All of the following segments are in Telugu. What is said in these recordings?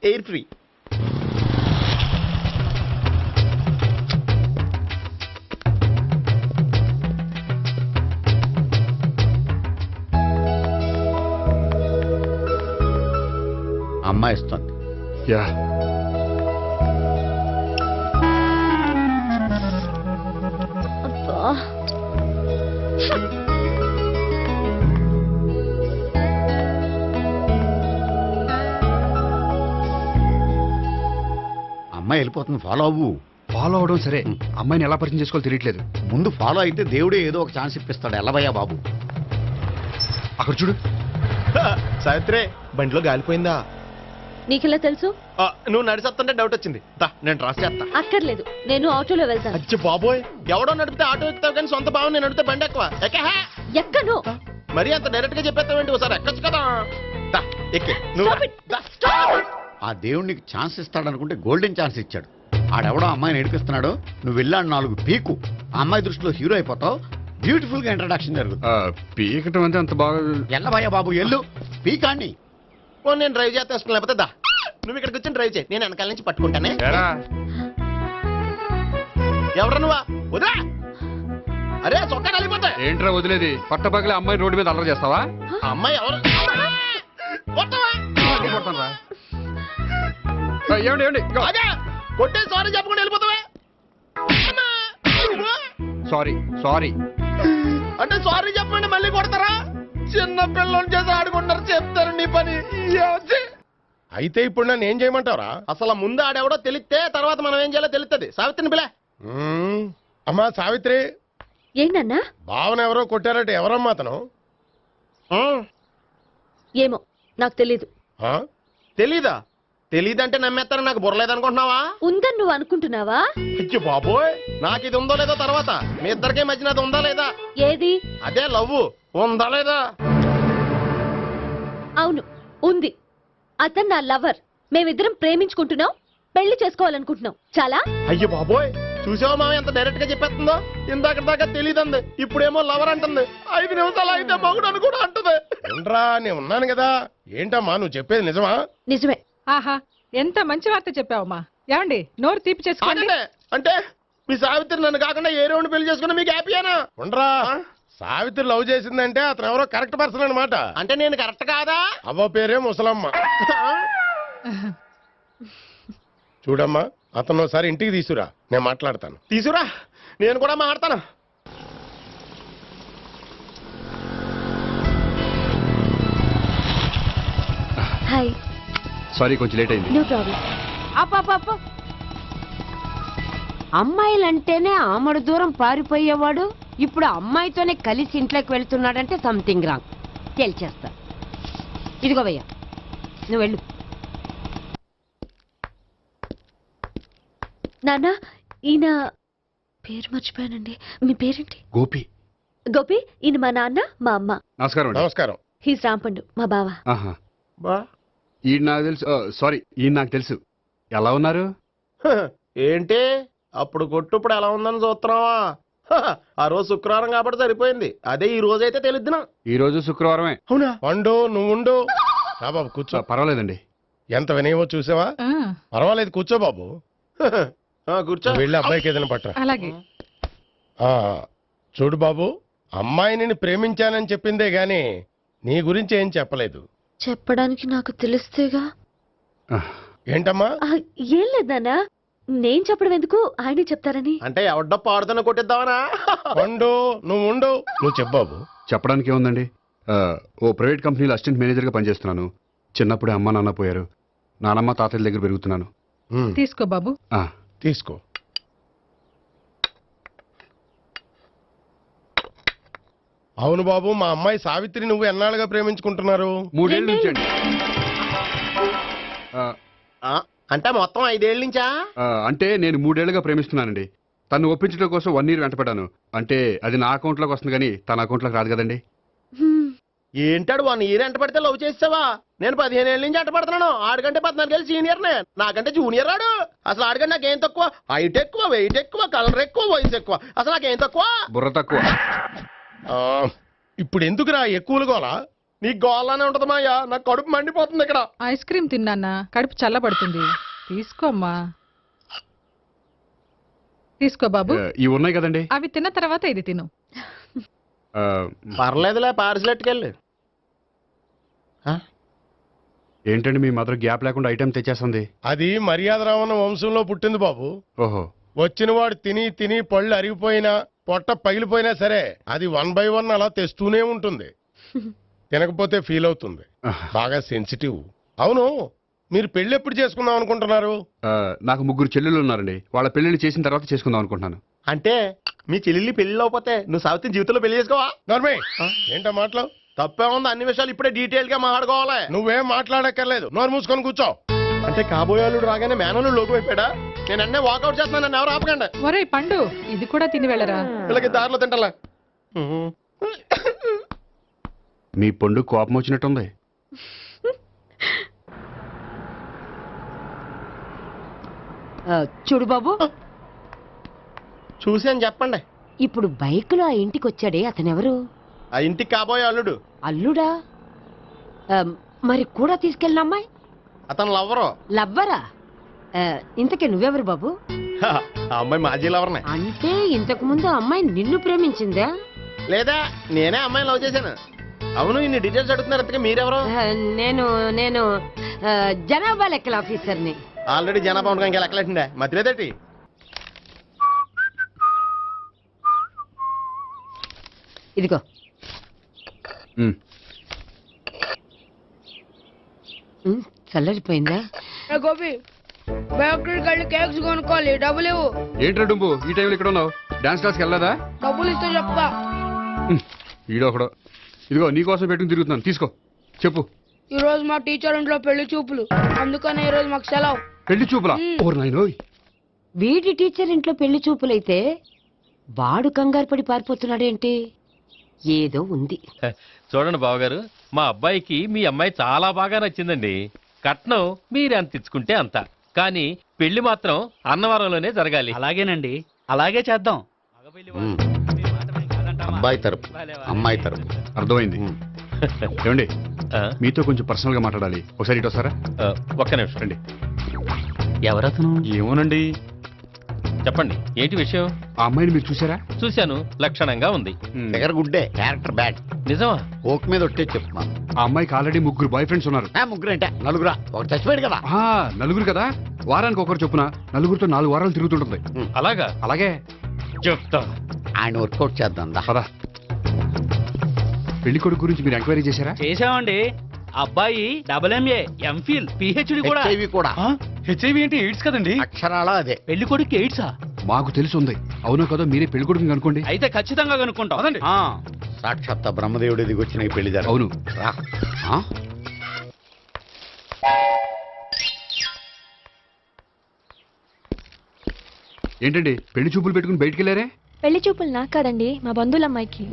Air free. అమ్మాయి ఇస్తుంది. యా అమ్మాయి వెళ్ళిపోతుంది, ఫాలో అవ్వు. ఫాలో అవడం సరే, అమ్మాయిని ఎలా పరిచయం చేసుకోవాలో తెలియట్లేదు. ముందు ఫాలో అయితే దేవుడే ఏదో ఒక ఛాన్స్ ఇప్పిస్తాడు. ఎల్లవయ్యా బాబు. అక్కడ చూడు. సావిత్రి, బండిలో గాలిపోయిందా? నీకెలా తెలుసు? నువ్వు నడిచేస్తుంటే డౌట్ వచ్చింది. నేను ట్రాస్ చేస్తా. అక్కర్లేదు, నేను ఆటోలో వెళ్తాను. అచ్చి బాబోయ్, ఎవడో నడిపితే ఆటో ఎక్కుతావు కానీ సొంత భావం నేను నడిపితే బండి ఎక్కువ. ఎక్కను. మరి అంత డైరెక్ట్ గా చెప్పేస్తావేంటి? ఒకసారి ఎక్కొచ్చు కదా. ఎక్కే నువ్వు. ఆ దేవుడికి ఛాన్స్ ఇస్తాడనుకుంటే గోల్డెన్ ఛాన్స్ ఇచ్చాడు. ఆడెవడో అమ్మాయిని ఏడిపిస్తున్నాడు, నువ్వు వెళ్ళాడు 4 పీకు. ఆ అమ్మాయి దృష్టిలో హీరో అయిపోతావు. బ్యూటిఫుల్ గా ఇంట్రడక్షన్ జరుగుతుంది. పీకటం అంటే అంత బాగా. ఎల్లవయ్యా బాబు, ఎల్లు పీకాన్ని. నేను డ్రైవ్ చేస్తాను, లేకపోతే దా నువ్వు ఇక్కడికి వచ్చి డ్రైవ్ చేయి, నేను వెనకాల నుంచి పట్టుకుంటానే. ఎవరు నువ్వా? వదిలా. అరే చొక్కా కలిపోతా. ఏంట్రా వదిలేది? పట్టపగలే అమ్మాయి రోడ్డు మీద అల్లరి చేస్తావా? అమ్మాయి ఎవరు? ఏమండి కొట్టే సారీ చెప్పకుండా వెళ్ళిపోతావా? సారీ సారీ అంటే సారీ చెప్పండి మళ్ళీ కొడతారా? చిన్న పిల్లలు చేసి ఆడుకుంటారు, చెప్తారు నీ పని. అయితే ఇప్పుడు నన్ను ఏం చేయమంటారా? అసలు ముందు ఆడెవడో తెలిస్తే తర్వాత మనం ఏం చేయాలో తెలుస్తుంది. సావిత్రిని పిల్ల. అమ్మా సావిత్రి, ఏంటన్నా? భావన ఎవరో కొట్టారట. ఎవరమ్మా అతను? ఏమో నాకు తెలీదు. తెలీదా? తెలీదంటే నమ్మేస్తారని నాకు బుర్రలేదనుకుంటున్నావా? ఉందని నువ్వు అనుకుంటున్నావా? అయ్యో బాబోయ్, నాకు ఇది ఉందో లేదో తర్వాత. మీ ఇద్దరికే మధ్యన అది ఉందా లేదా? ఏది? అదే లవ్ ఉందా లేదా? అవును, ఉంది. అతను నా లవర్. మేమిద్దరం ప్రేమించుకుంటున్నాం, పెళ్లి చేసుకోవాలనుకుంటున్నాం. చాలా. అయ్యో బాబోయ్, చూసావా మామ ఎంత డైరెక్ట్ గా చెప్పేస్తుందో? ఇందాక దాకా తెలియదండి, ఇప్పుడేమో లవర్ అంటుంది. 5 నిమిషాలు అయితే మగుడు అని కూడా అంటుంది. ఏంట్రా, నేను ఉన్నాను కదా. ఏంటమ్మా నువ్వు చెప్పేది నిజమా? నిజమే. ఆహా, ఎంత మంచి వార్త చెప్పావమ్మా. ఏమండి, నోరు తీపి చేసుకోండి. అంటే మీ సావిత్రి నన్ను కాకుండా ఏ రౌండ్ పెళ్లి చేసుకున్నా మీకు హ్యాపీయేనా? ఉండరా, సావిత్రి లవ్ చేసిందంటే అతను ఎవరో కరెక్ట్ పర్సన్ అనమాట. అంటే నేను కరెక్ట్ కాదా? అవ్వ పేరే ముసలమ్మ. చూడమ్మా, అతను ఒకసారి ఇంటికి తీసుకురా, నేను మాట్లాడతాను. తీసుకురా, నేను కూడా మాట్లాడతాను. హాయ్. సారీ, కొంచెం లేట్ అయింది. No problem. అప్ప అమ్మాయిలంటేనే ఆమడు దూరం పారిపోయేవాడు ఇప్పుడు అమ్మాయితోనే కలిసి ఇంట్లోకి వెళ్తున్నాడంటే సంథింగ్ రాంగ్. తేల్చేస్తా. ఇదిగో భయ్యా, నువ్వు వెళ్ళు. నాన్న, ఈయన పేరు మర్చిపోయానండి. మీ పేరేంటి? గోపి. గోపి, ఈయన మా నాన్న, మా అమ్మ. నమస్కారం. నమస్కారం. హీస్ రాంపండు, మా బావ. ఈయన నాకు తెలుసు. సారీ, ఈయన నాకు తెలుసు. ఎలా ఉన్నారు? ఏంటి అప్పుడు కొట్టు ఇప్పుడు ఎలా ఉందని చూస్తున్నావా? ఆ రోజు శుక్రవారం కాబట్టి సరిపోయింది. అదే ఈ రోజు అయితే తెలిద్దునా. ఈ రోజు శుక్రవారమే. అవునా? పండు నువ్వు ఉండు. రా బాబు కూర్చో. పర్వాలేదండి. ఎంత వినయమో చూసావా? పర్వాలేదు, కూర్చో బాబు. కూర్చో. వెళ్ళి అబ్బాయికి ఏదైనా పట్టరా. అలాగే. చూడు బాబు, అమ్మాయిని ప్రేమించానని చెప్పిందే గాని నీ గురించి ఏం చెప్పలేదు. చెప్పడానికి నాకు తెలిస్తేగా. ఏంటమ్మా? ఏం లేదన్నా, నేను చెప్పడం ఎందుకు, ఆయనే చెప్తారని. అంటే ఎవడ్డో పాడుతున్న కొట్టిద్దామనా? పండు నువ్వు ఉండు. నువ్వు చెప్పు బాబు. చెప్పడానికి ఏముందండి, ఓ ప్రైవేట్ కంపెనీలో అసిస్టెంట్ మేనేజర్గా పనిచేస్తున్నాను. చిన్నప్పుడే అమ్మ నాన్న పోయారు. నానమ్మ తాతయ్య దగ్గర పెరుగుతున్నాను. తీసుకో బాబు. తీసుకో. అవును బాబు, మా అమ్మాయి సావిత్రి నువ్వు ఎన్నాళ్ళుగా ప్రేమించుకుంటున్నారు? 3 ఏళ్ళ నుంచి అండి. అంటే మొత్తం 5 ఏళ్ళ నుంచా? అంటే నేను 3 ఏళ్ళుగా ప్రేమిస్తున్నానండి. తను ఒప్పించడం కోసం 1 year వెంటపడ్డాను. అంటే అది నా అకౌంట్లోకి వస్తుంది కానీ తన అకౌంట్లోకి రాదు కదండి. ఏంటాడు 1 year ఎంట పడితే లవ్ చేసావా? నేను 15 ఏళ్ళ నుంచి ఎంట పడుతున్నాను. ఆడికంటే 14 ఏళ్ళు సీనియర్నే, నాకంటే జూనియర్ రాడు. అసలు ఆడికంటే నాకేం తక్కువ? హైట్ ఎక్కువ, వెయిట్ ఎక్కువ, కలర్ ఎక్కువ, వయసు ఎక్కువ. అసలు నాకేం తక్కువ? బుర్ర తక్కువ. ఇప్పుడు ఎందుకురా ఎక్కువలు గోలా? నీకు గోళ్ళనే ఉంటది మాయా, నాకు కడుపు మండిపోతుంది ఇక్కడ. ఐస్ క్రీమ్ తిన్నానా, కడుపు చల్లబడుతుంది. తీసుకోమ్మా, తీసుకో బాబు. ఇవి ఉన్నాయి కదండి. అవి తిన్న తర్వాత ఇది తిను. ఆ, పర్లేదులే, పార్సిల్ ఎట్టుకెళ్ళి. ఏంటండి మీ మదర్ గ్యాప్ లేకుండా ఐటెం తెచ్చేస్తుంది? అది మర్యాద రావణ వంశంలో పుట్టింది బాబు. ఓహో. వచ్చిన వాడు తిని తిని పళ్ళు అరిగిపోయినా పొట్ట పగిలిపోయినా సరే అది 1 by 1 అలా తెస్తూనే ఉంటుంది. తినకపోతే ఫీల్ అవుతుంది, బాగా సెన్సిటివ్. అవును, మీరు పెళ్లి ఎప్పుడు చేసుకుందాం అనుకుంటున్నారు? నాకు 3 చెల్లెళ్ళు ఉన్నారండి. వాళ్ళ పెళ్లిని చేసిన తర్వాత చేసుకుందాం అనుకుంటున్నాను. అంటే మీ చెల్లెల్ని పెళ్లి లేకపోతే నువ్వు సావిత్రి జీవితంలో పెళ్లి చేసుకోవా? నర్మే, ఏంటో మాటలు? తప్పే ఉంది, అన్ని విషయాలు ఇప్పుడే డీటెయిల్ గా మాట్లాడుకోవాలి. నువ్వేం మాట్లాడక్కర్లేదు, నోరు మూసుకొని కూర్చో. అంటే కాబోయేవాళ్ళు రాగానే మేనలు లోకి అయిపోయాడా? నేను అన్నీ వాకౌట్ చేస్తున్నాను, నన్ను ఎవరు ఆపకండి. ఒరే పండు, ఇది కూడా తిని వెళ్ళరా. వీళ్ళకి దారిలో తింటలా. మీ పండు కోపం వచ్చినట్టుంది. చూడు బాబు, చూసి అని చెప్పండి. ఇప్పుడు బైక్ లో ఆ ఇంటికి వచ్చాడే అతనెవరు? ఆ ఇంటికి కాబోయే అల్లుడు. అల్లుడా? మరి కూడా తీసుకెళ్ళిన అమ్మాయి అతను లవ్వరు. లవ్వరా? ఇంతకీ నువ్వెవరు బాబు? ఆ అమ్మాయి మాజీ లవర్నే. అంటే ఇంతకు ముందు అమ్మాయి నిన్ను ప్రేమించిందా? లేదా నేనే అమ్మాయిని లవ్ చేశాను. అవును, ఇన్ని డీటెయిల్స్ అడుగుతున్నారు, ఇంతకీ మీరెవరు? నేను నేను జనాభా లెక్కల ఆఫీసర్ని. ఆల్రెడీ జనాభా ఉండగా ఇంకా లెక్కలేటండే మధ్యలేదేటి. ఇదిగో చల్లరిపోయిందా? గోపి, బేకరీకి వెళ్ళి కేక్స్ కొనుక్కోవాలి, డబ్బులు ఇవ్వు. ఏంట్రా డుంబు ఈ టైంలో ఇక్కడ ఉన్నావు? డాన్స్ క్లాస్కి వెళ్ళదా? డబ్బులు ఇస్తే చెప్తా. ఈడో ఒకడో. ఇదిగో నీకోసం పెట్టుకుని తిరుగుతున్నాను, తీసుకో. చెప్పు. ఈ రోజు మా టీచర్ ఇంట్లో పెళ్లి చూపులు, అందుకనే ఈ రోజు మాకు సెలవు. పెళ్లి చూపులా? ఓర్ నాయనోయ్. వీడి టీచర్ ఇంట్లో పెళ్లి చూపులైతే వాడు కంగారు పడి పారిపోతున్నాడేంటి? ఏదో ఉంది. చూడండి బావగారు, మా అబ్బాయికి మీ అమ్మాయి చాలా బాగా నచ్చిందండి. కట్నం మీరు ఎంత ఇచ్చుకుంటే అంత, కానీ పెళ్లి మాత్రం అన్నవరంలోనే జరగాలి. అలాగేనండి, అలాగే చేద్దాం. అబ్బాయి తరపు అమ్మాయి తరపు. అర్థమైంది. ఏమండి, మీతో కొంచెం పర్సనల్ గా మాట్లాడాలి. ఒకసారి ఇటు వస్తారా? ఒక్క నిమిషం రండి. ఎవరతను? ఏమోనండి. చెప్పండి, ఏంటి విషయం? ఆ అమ్మాయిని మీరు చూసారా? చూశాను, లక్షణంగా ఉంది. దగ్గర గుడ్డే, క్యారెక్టర్ బ్యాడ్. నిజమా? ఓక్ మీద ఒట్టే చెప్తున్నాను. ఆ అమ్మాయికి ఆల్రెడీ 3 బాయ్ ఫ్రెండ్స్ ఉన్నారు. 3 అంటే 4రా? ఒకటి చచ్చిపోయాడు కదా. 4 కదా, వారానికి ఒకరు చొప్పున 4తో 4 వారాలు తిరుగుతుంటుంది. అలాగా? అలాగే చెప్తా. ఆయన వర్కౌట్ చేద్దాం దా. పదా. పెళ్లి కొడుకు గురించి మీరు ఎంక్వైరీ చేశారా? చేసామండి. అబ్బాయి MA, MPhil, PhD కూడా. HIV కూడా. HIV ఏంటి? ఎయిడ్స్ కదండి. అక్షరాల అదే. పెళ్లి కొడుకు ఎయిడ్సా? మాకు తెలిసి ఉంది. అవునో కదా, మీరే పెళ్లి కొడుకుని అనుకోండి. అయితే ఖచ్చితంగా కనుక్కుంటాం. సాక్షాత్ బ్రహ్మదేవుడి దిగి వచ్చిన ఈ పెళ్లి జరగదు. అవును. రా. ఏంటండి పెళ్లి చూపులు పెట్టుకుని బయటికి వెళ్ళారే? పెళ్లి చూపులు నాకు కాదండి, మా బంధువుల అమ్మాయికి.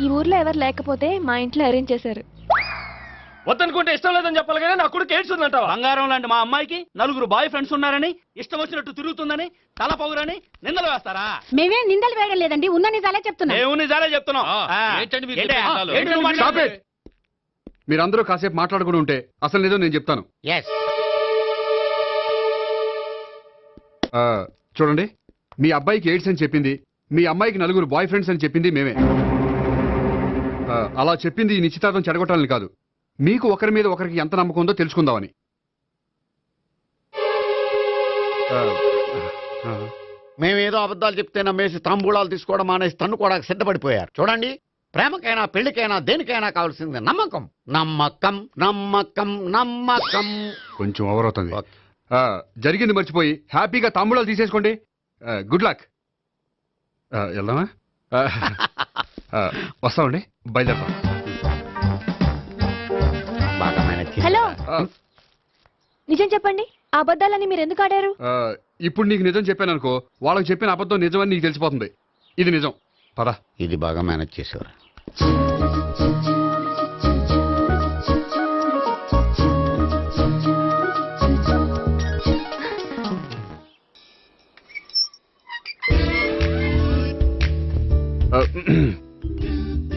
ఈ ఊర్లో ఎవరు లేకపోతే మా ఇంట్లో అరేంజ్ చేశారు. వద్దనుకుంటే ఇష్టం లేదని చెప్పాలి కానీ నా కొడుకు ఎయిడ్స్ ఉందంటావా? బంగారం లాంటి మా అమ్మాయికి 4 బాయ్ ఫ్రెండ్స్ ఉన్నారని, ఇష్టం వచ్చినట్టు తిరుగుతుందని, తల పౌరని నిందలు వేస్తారా? మేమే నిందలు వేయడం లేదండి, ఉన్న నిజాలే చెప్తున్నా. దేవుని నిజాలే చెప్తున్నాం. ఏంటండి మీరు ఏంటి? చెప్పే నిజాలు? ఏంటి నువ్వు మాట్లాడేది? మీరందరూ కాసేపు మాట్లాడుకుని ఉంటే అసలు నిజం నేను చెప్తాను. చూడండి, మీ అబ్బాయికి ఎయిడ్స్ అని చెప్పింది, మీ అమ్మాయికి 4 బాయ్ ఫ్రెండ్స్ అని చెప్పింది మేమే. అలా చెప్పింది ఈ నిశ్చితార్థం చెడగొట్టాలని కాదు, మీకు ఒకరి మీద ఒకరికి ఎంత నమ్మకం ఉందో తెలుసుకుందామని. మేమేదో అబద్ధాలు చెప్తే నమ్మేసి తాంబూలాలు తీసుకోవడం మానేసి తన్ను కూడా సిద్ధపడిపోయారు. చూడండి, ప్రేమకైనా పెళ్లికైనా దేనికైనా కావాల్సింది నమ్మకం. నమ్మకం నమ్మకం నమ్మకం. కొంచెం ఓవర్ అవుతుంది. జరిగింది మర్చిపోయి హ్యాపీగా తాంబూలాలు తీసేసుకోండి. Good luck. వెళ్దామా? వస్తామండి, బయలుదేరతాం. బాగా మేనేజ్ చేశారు. హలో, నిజం చెప్పండి, ఆ అబద్ధాలని మీరు ఎందుకు ఆడారు? ఇప్పుడు నీకు నిజం చెప్పాను అనుకో, వాళ్ళకి చెప్పిన అబద్ధం నిజమని నీకు తెలిసిపోతుంది. ఇది నిజం. పదా. ఇది బాగా మేనేజ్ చేసేవారు.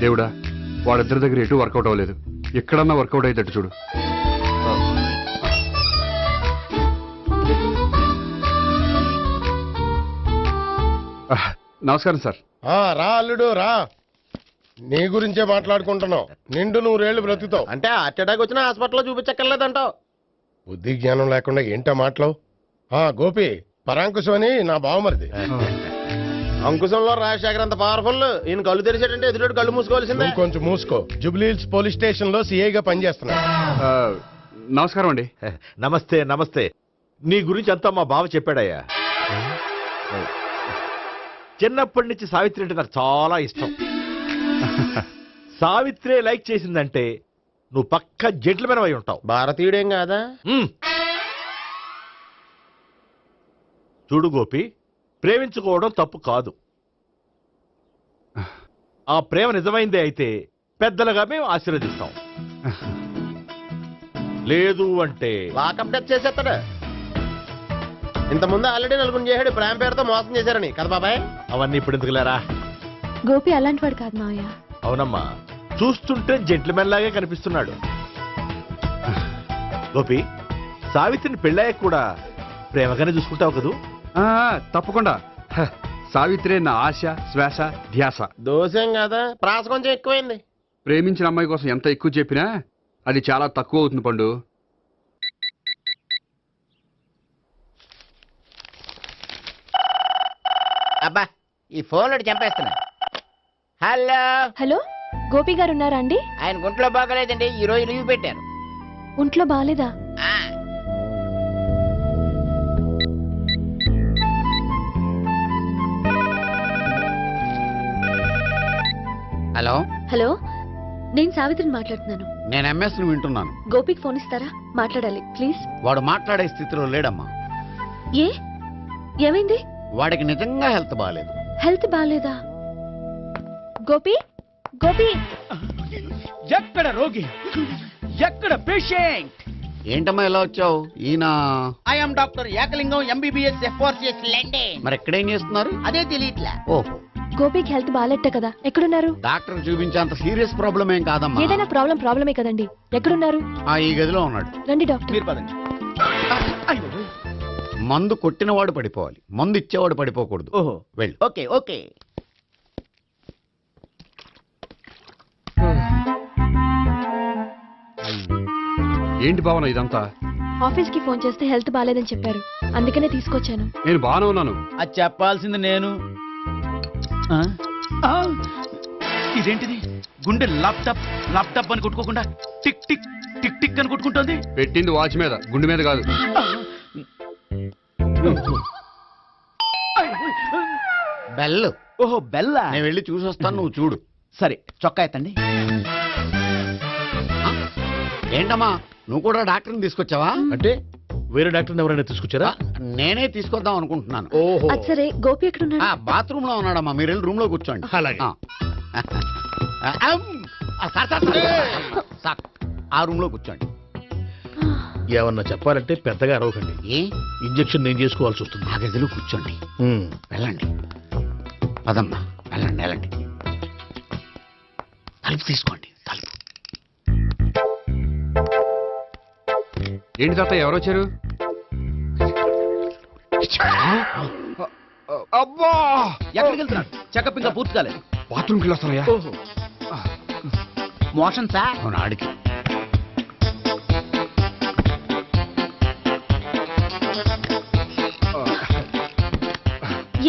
దేవుడా, వాళ్ళిద్దరి దగ్గర ఎటు వర్కౌట్ అవ్వలేదు. ఎక్కడన్నా వర్కౌట్ అయ్యేటట్టు చూడు. నమస్కారం సార్. రా అల్లుడు రా. నీ గురించే మాట్లాడుకుంటున్నావు. నిండు 100 బ్రతుకుతావు. అంటే హార్ట్ అటాక్ వచ్చిన హాస్పిటల్లో చూపించక్కర్లేదంటావు. బుద్ధి జ్ఞానం లేకుండా ఏంటో మాటలు. గోపి పరాంకుశం అని నా బావమరిది. అంకుశంలో రాజశేఖర్ అంత పవర్ఫుల్. ఈయన కళ్ళు తెరిచాడంటే ఎదురు కళ్ళు మూసుకోవాల్సిందే. నువ్వు కొంచెం మూసుకో. జూబ్లీహిల్స్ పోలీస్ స్టేషన్ లో సిఐగా పనిచేస్తున్నా. నమస్కారం అండి. నమస్తే నమస్తే. నీ గురించి అంతా మా బావ చెప్పాడయ్యా. చిన్నప్పటి నుంచి సావిత్రి అంటే నాకు చాలా ఇష్టం. సావిత్రే లైక్ చేసిందంటే నువ్వు పక్క జెంట్లమెన్ అయి ఉంటావు. భారతీయుడేం కాదా? చూడు గోపి, ప్రేమించుకోవడం తప్పు కాదు. ఆ ప్రేమ నిజమైందే అయితే పెద్దలుగా మేము ఆశీర్వదిస్తాం. లేదు అంటే లాకప్ డెత్ చేసేస్తాడు. ఇంతకుముందు ఆల్రెడీ నలుగురు చేశాడు ప్రేమ పేరుతో మోసం చేశారని కదా బాబాయ్. అవన్నీ ఇప్పుడు ఎందుకులేరా. గోపి అలాంటి వాడు కాదు మావయ్య. అవునమ్మా, చూస్తుంటే జెంట్లమెన్ లాగే కనిపిస్తున్నాడు. గోపి, సావిత్రిని పెళ్ళాక కూడా ప్రేమగానే చూసుకుంటావు కదూ? తప్పకుండా. సావిత్రే నా ఆశ, శ్వాస, ధ్యాస. దోషం కదా, ప్రాస కొంచెం ఎక్కువైంది. ప్రేమించిన అమ్మాయి కోసం ఎంత ఎక్కువ చెప్పినా అది చాలా తక్కువ అవుతుంది పండు. అబ్బా, ఈ ఫోన్లో చంపేస్తున్నా. హలో హలో, గోపి గారు ఉన్నారా అండి? ఆయన గుంట్లో బాగలేదండి, ఈ రోజు లీవ్ పెట్టారు. ఒంట్లో బాగాలేదా? హలో హలో, నేను సావిత్రిని మాట్లాడుతున్నాను. నేను ఎంఎస్ ను వింటున్నాను. గోపికి ఫోన్ ఇస్తారా? మాట్లాడాలి ప్లీజ్. వాడు మాట్లాడే స్థితిలో లేడమ్మా. ఏ ఏమైంది? వాడికి నిజంగా హెల్త్ బాగాలేదు. హెల్త్ బాగాలేదా? గోపి గోపి, ఎక్కడ రోగి, ఎక్కడ పేషెంట్? ఏంటమ్మా ఇలా వచ్చావు? ఈయన I'm doctor Ekalingam MBBS FRCS London. మరి ఎక్కడేం చేస్తున్నారు? అదే తెలియట్లా. ఓహో, గోపికి హెల్త్ బాగాలెట్ట కదా, ఎక్కడున్నారు? డాక్టర్ చూపించేంత సీరియస్ ప్రాబ్లం ఏం కాదమ్మా. ఏదైనా ప్రాబ్లమే కదండి. ఎక్కడున్నారు? ఈ గదిలో ఉన్నాడు. రండి డాక్టర్. మీరు పదండి. మందు కొట్టినవాడు పడిపోవాలి, మందు ఇచ్చేవాడు పడిపోకూడదు. ఓహో, వెళ్ళు. Okay okay. ఏంటి భావన ఇదంతా? ఆఫీస్ కి ఫోన్ చేస్తే హెల్త్ బాగాలేదని చెప్పారు, అందుకనే తీసుకొచ్చాను. నేను బాగానే ఉన్నాను. అది చెప్పాల్సింది నేను. ఇదేంటిది? గుండె ల్యాప్టాప్ ల్యాప్టాప్ అని కొట్టుకోకుండా టిక్ టిక్ టిక్ టిక్ అని కొట్టుకుంటుంది. పెట్టింది వాచ్ మీద, గుండె మీద కాదు. బెల్. ఓహో, బెల్లా. నేను వెళ్ళి చూసొస్తాను, నువ్వు చూడు. సరే, చొక్కా ఎత్తండి. ఏంటమ్మా, నువ్వు కూడా డాక్టర్ని తీసుకొచ్చావా? అంటే వేరే డాక్టర్ని ఎవరైనా తీసుకొచ్చారా? నేనే తీసుకొద్దాం అనుకుంటున్నాను. ఓహో, అది సరే, గోపి ఎక్కడున్నాడు? బాత్రూమ్ లో ఉన్నాడమ్మా, మీరు వెళ్ళి రూమ్ లో కూర్చోండి. అలాగే. సార్, ఆ రూమ్ లో కూర్చోండి. ఏమన్నా చెప్పాలంటే పెద్దగా అరవకండి. ఏ ఇంజెక్షన్ నేను చేసుకోవాల్సి వస్తుంది. ఆ గదిలో కూర్చోండి. వెళ్ళండి, పదమ్మా, వెళ్ళండి వెళ్ళండి. తలుపు తీసుకోండి, తలుపు. ఏంటి తాత, ఎవరు వచ్చారు? అబ్బా, ఎక్కడికి వెళ్తున్నాడు? చెకప్ ఇంకా పూర్తి కాలేదు. బాత్రూమ్కి వెళ్ళొస్తానయ్యా. ఓహో, మోషన్ సార్. అవును, ఆడికి.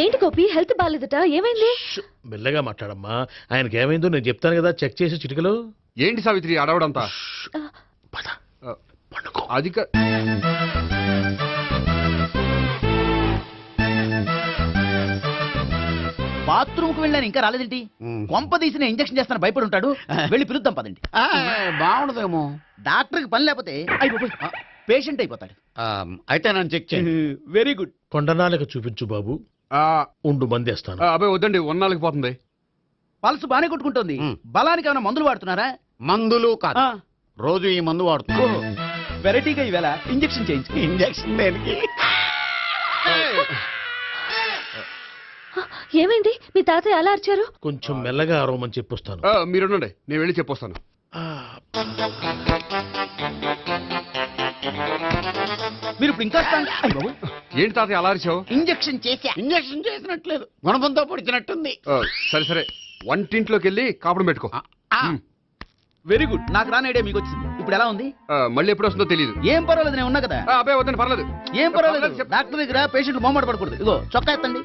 ఏంటి గోపి, హెల్త్ బాగాలేదట, ఏమైంది? మెల్లగా మాట్లాడమ్మా. ఆయనకి ఏమైందో నేను చెప్తాను కదా, చెక్ చేసి చిటికలు. ఏంటి సావిత్రి అడవడంతా? అది బాత్రూమ్ కు వెళ్ళాను, ఇంకా రాలేదేంటి? కొంప తీసిన ఇంజక్షన్ చేస్తాను భయపడి ఉంటాడు. వెళ్ళి పిలుద్దాం పదండి. బాగుండదేమో. డాక్టర్కి పని లేకపోతే పేషెంట్ అయిపోతాడు. అయితే నన్ను చెక్ చేయండి. Very good. కొండనాలకు చూపించు బాబు. ఉండు మందేస్తాను. అబ్బాయి వద్దండి, ఉన్నాళ్ళకి పోతుంది. పల్స్ బానే కొట్టుకుంటుంది. బలానికి ఏమైనా మందులు వాడుతున్నారా? మందులు కాదు, రోజు ఈ మందు వాడుతున్నా. వెరైటీగా ఈవేళ ఇంజక్షన్ చేయించు. ఇంజక్షన్ దేనికి? ఏమైంది? మీ తాతయ్య ఎలా అరిచారు? కొంచెం మెల్లగా అరవమని చెప్పొస్తాను. మీరుండండి, నేను వెళ్ళి చెప్పొస్తాను. మీరు ఇప్పుడు ఇంకా ఏంటి తాతయ్య అలా అరిచావు? ఇంజెక్షన్ చేశా. ఇంజక్షన్ చేసినట్లేదు, గుణపంతో పొడిచినట్టుంది. సరే సరే, వంటింట్లోకి వెళ్ళి కాపుడు పెట్టుకో. Very good. నాకు రాని ఐడియా మీకు వచ్చింది. ఇప్పుడు ఎలా ఉంది? మళ్ళీ ఎప్పుడు వస్తుందో తెలియదు. ఏం పర్వాలేదు, నేను ఉన్నా కదా. అబ్బాయి వద్దని పర్లేదు. ఏం పర్వాలేదు. డాక్టర్ దగ్గర పేషెంట్లు మొహమాట పడకూడదు. ఇగో చొక్కా ఎత్తండి.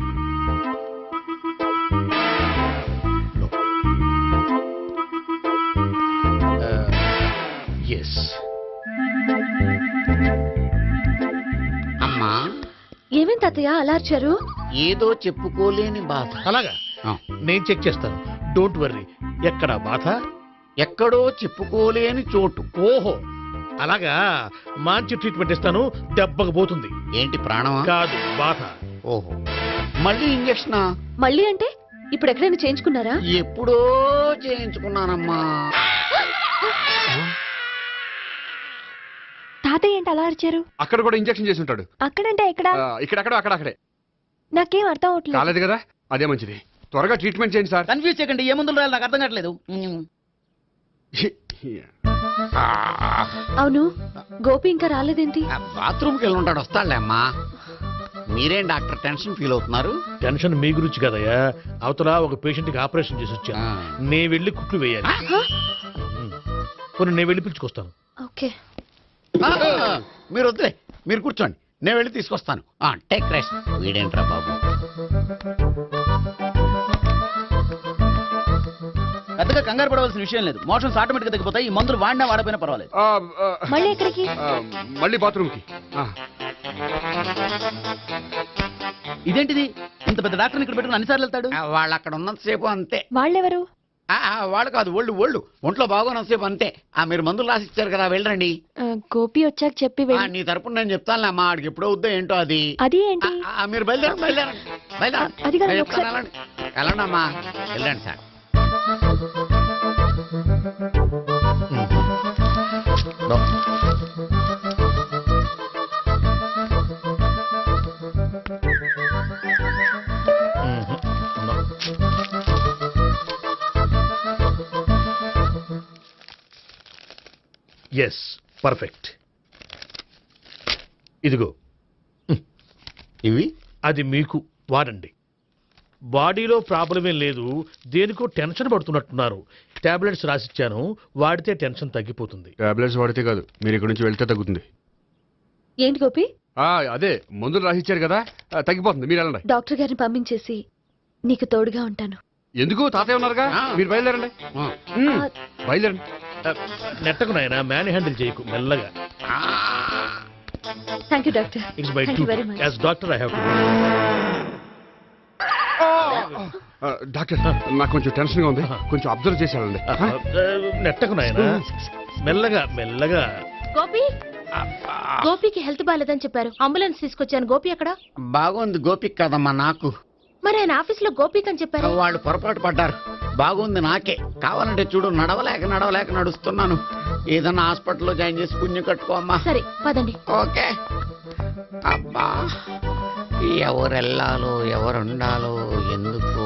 అమ్మా, ఏమేం తాతయ్య అలా అరిచారు? ఏదో చెప్పుకోలేని బాధ. అలాగా? నేను చెక్ చేస్తాను, డోంట్ వర్రీ. ఎక్కడ బాధ? ఎక్కడో చెప్పుకోలేని చోటు. ఓహో, అలాగా. మంచి ట్రీట్మెంట్ ఇస్తాను, దెబ్బకు పోతుంది. ఏంటి, ప్రాణమా? కాదు, బాధ. ఓహో, మళ్ళీ ఇంజక్షనా? మళ్ళీ అంటే ఇప్పుడు ఎక్కడైనా చేయించుకున్నారా? ఎప్పుడో చేయించుకున్నానమ్మా. తాతయ్య ఏంటి అలా అరిచారు? అక్కడ కూడా ఇంజక్షన్ చేసి ఉంటాడు. అక్కడంటే ఎక్కడ? ఇక్కడెక్కడో అక్కడే. నాకేం అర్థం అవట్లేదు. కాలేదు కదా, అదే మంచిది. త్వరగా ట్రీట్మెంట్ చేయండి సార్. కన్ఫ్యూజ్ చేయకండి. ఏ మందులు రాయాలి నాకు అర్థం కావట్లేదు. అవును, గోపి ఇంకా రాలేదేంటి? బాత్రూమ్కి వెళ్ళి ఉంటాడు, వస్తాడులే అమ్మా. మీరేం డాక్టర్ టెన్షన్ ఫీల్ అవుతున్నారు? టెన్షన్ మీ గురించి కదయ్యా. అవతల ఒక పేషెంట్ కి ఆపరేషన్ చేసి వచ్చా, నే వెళ్ళి కుట్లు వేయాలి. కొన్ని నేను వెళ్ళి పిలుచుకొస్తాను. ఓకే, మీరు వద్దులే, మీరు కూర్చోండి, నేను వెళ్ళి తీసుకొస్తాను. Take rest. వీడేంట్రా బాబు, పెద్దగా కంగారు పడవలసిన విషయం లేదు. మోషన్స్ ఆటోమేటిక్ గా తగ్గిపోతాయి. ఈ మందులు వాడినా వాడపోయినా పర్వాలేదు. మళ్ళీ ఎక్కడికి? మళ్ళీ బాత్రూమ్కి. ఇదేంటిది, ఇంత పెద్ద డాక్టర్ ఇక్కడ పెట్టుకుని అన్నిసార్లు వెళ్తాడు? వాళ్ళు అక్కడ ఉన్నంతసేపు అంతే. వాళ్ళెవరు? వాళ్ళు కాదు, ఒళ్ళు ఒంట్లో బాగోనంతసేపు అంతే. మీరు మందులు రాసిచ్చారు కదా, వెళ్ళండి. గోపి వచ్చాక చెప్పి నీ తరపున నేను చెప్తానులే అమ్మా. ఆడికి ఎప్పుడో వద్దో ఏంటో అది. అది ఏంటి? మీరు బయలుదేరండి. వెళ్ళండి అమ్మా, వెళ్ళండి సార్. Yes, perfect. ఇదిగో ఇవి, అది మీకు వాడండి. బాడీలో ప్రాబ్లం ఏం లేదు, దేనికో టెన్షన్ పడుతున్నట్టున్నారు. టాబ్లెట్స్ రాసిచ్చాను, వాడితే టెన్షన్ తగ్గిపోతుంది. టాబ్లెట్స్ వాడితే కాదు, మీరు ఇక్కడ నుంచి వెళ్తే తగ్గుతుంది. ఏంటి గోపి? అదే మందులు రాసిచ్చారు కదా, తగ్గిపోతుంది. మీరు వెళ్ళండి. డాక్టర్ గారిని పంపించేసి నీకు తోడుగా ఉంటాను. ఎందుకు, తాతయ్య ఉన్నారుగా, మీరు బయలుదేరండి. బయలుదేరండి. నెట్టకు నాయనా, మ్యాన్ హ్యాండిల్ చేయకు, మెల్లగా. Thank you doctor. It's my Thank you very much. As doctor I have to. Doctor, నాకు కొంచెం టెన్షన్ గా ఉంది, కొంచెం అబ్జర్వ్ చేశానండి. నెట్టకు నాయనా, మెల్లగా మెల్లగా. గోపి, గోపికి హెల్త్ బాగాలేదని చెప్పారు, అంబులెన్స్ తీసుకొచ్చాను. గోపి ఎక్కడ? బాగుంది గోపిక్ కదమ్మా నాకు. మరి ఆయన ఆఫీస్ లో గోపిక్ అని చెప్పారు. వాళ్ళు పొరపాటు పడ్డారు. బాగుంది నాకే. కావాలంటే చూడు, నడవలేక నడుస్తున్నాను. ఏదన్నా హాస్పిటల్లో జాయిన్ చేసి పుణ్యం కట్టుకోమ్మా. సరే పదండి. ఓకే. అబ్బా, ఎవరెళ్ళాలో ఎవరుండాలో ఎందుకు.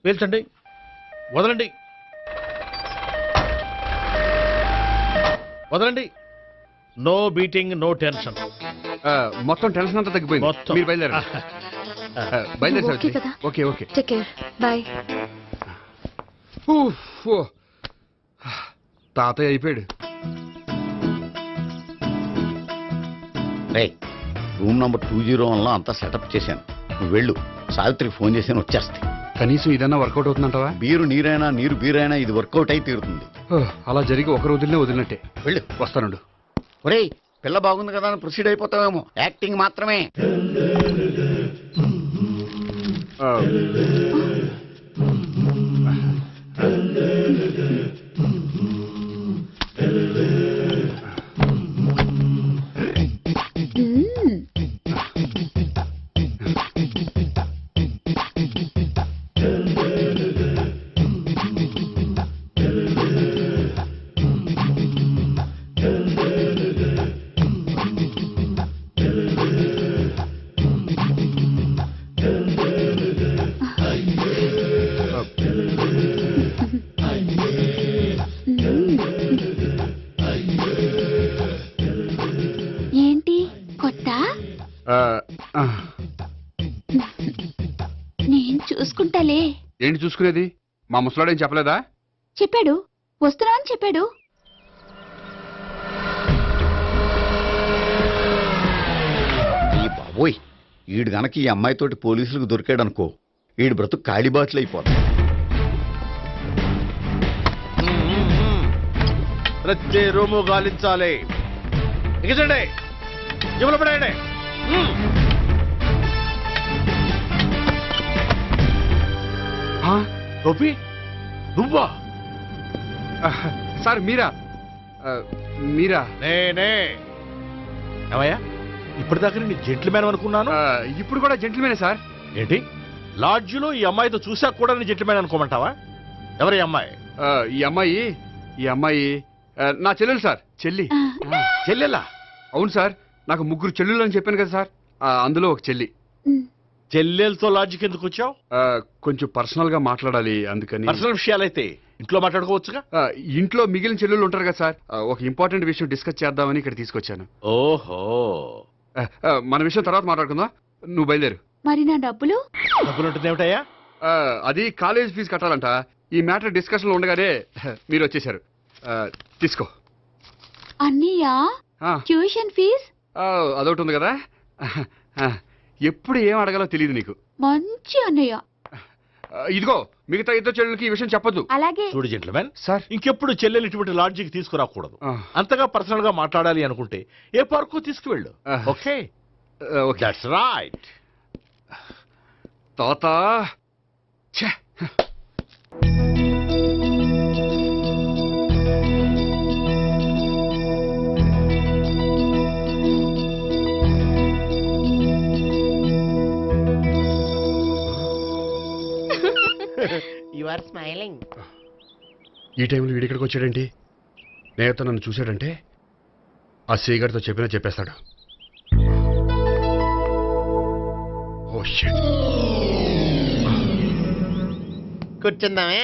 పేల్చండి, వదలండి, వదలండి. No beating, no tension. మొత్తం టెన్షన్ అంతా తగ్గిపోయింది. మీరు బయలుదేరండి. ఓకే కదా? Okay okay, take care, bye. తాతయ్య అయిపోయాడు. రూమ్ నంబర్ 201లో అంతా సెటప్ చేశాను. నువ్వు వెళ్ళు, సావిత్రికి ఫోన్ చేసాను, వచ్చేస్తాయి. కనీసం ఇదన్నా వర్కౌట్ అవుతుందంటావా? బీరు నీరైనా నీరు బీరైనా ఇది వర్కౌట్ అయి తీరుతుంది. అలా జరిగి ఒక రోజులనే వదిలినట్టే. వెళ్ళు, వస్తానుండు. ఒరేయ్, పిల్ల బాగుంది కదా అని ప్రొసీడ్ అయిపోతావేమో. యాక్టింగ్ మాత్రమే. నేను చూసుకుంటాలే. ఏంటి చూసుకునేది? మా ముసలాడేం చెప్పలేదా? చెప్పాడు, వస్తున్నా అని చెప్పాడు. ఈ బాబోయ్, ఈడు గనక ఈ అమ్మాయితోటి పోలీసులకు దొరికాడనుకో, ఈడు బ్రతుకు కాళీబాతులు అయిపోతుంది. ప్రతి రూము గాలించాలి. ఎగచండి, జబ్బులు పడేయండి. గోపి, నువ్వా? సార్ మీరా? మీరా? నేనే. ఏమయ్యా, ఇప్పటిదాకా నేను జెంట్లమ్యాన్ అనుకున్నాను. ఇప్పుడు కూడా జెంట్లమేనే సార్. ఏంటి, లాడ్జిలో ఈ అమ్మాయితో చూసాక కూడా నేను జెంట్లమ్యాన్ అనుకోమంటావా? ఎవరి అమ్మాయి? ఈ అమ్మాయి నా చెల్లెలు సార్. చెల్లెలా? అవును సార్, నాకు 3 చెల్లెలు అని చెప్పాను కదా సార్, అందులో ఒక చెల్లి. చెల్లెలతో లాడ్జికి ఎందుకు వచ్చావు? కొంచెం పర్సనల్ గా మాట్లాడాలి, అందుకని. పర్సనల్ విషయాలైతే ఇంట్లో మాట్లాడుకోవచ్చుగా. ఇంట్లో మిగిలిన చెల్లెలు ఉంటారు కదా సార్, ఒక ఇంపార్టెంట్ విషయం డిస్కస్ చేద్దామని ఇక్కడ తీసుకొచ్చాను. ఓహో, మన విషయం తర్వాత మాట్లాడుకుందాం, నువ్వు బయలుదేరు. మరి నా డబ్బులు? డబ్బులు ఉంటుంది ఏమిటయ్యా? అది కాలేజ్ ఫీజు కట్టాలంట. ఈ మ్యాటర్ డిస్కషన్ లో ఉండగానే మీరు వచ్చేసారు. తీసుకో. అన్నయ్యా, ట్యూషన్ ఫీజ్? అదొకటి ఉంది కదా, ఎప్పుడు ఏం అడగాలో తెలియదు నీకు. మంచి అన్నయ్య. ఇదిగో, మిగతా 2 చెల్లెలకి ఈ విషయం చెప్పొద్దు. అలాగే. చూడు జెంట్లమెన్ సార్, ఇంకెప్పుడు చెల్లెలు ఇటువంటి లాడ్జికి తీసుకురాకూడదు. అంతగా పర్సనల్ గా మాట్లాడాలి అనుకుంటే ఏ పార్కు తీసుకువెళ్ళు. Okay, that's right. తాత యు ఆర్ స్మైలింగ్. ఈ టైంలో వీడిక్కడికి వచ్చాడేంటి? నేత నన్ను చూశాడంటే ఆ సీగర్తో చెప్పేస్తాడు. Oh shit. కూర్చుందామే.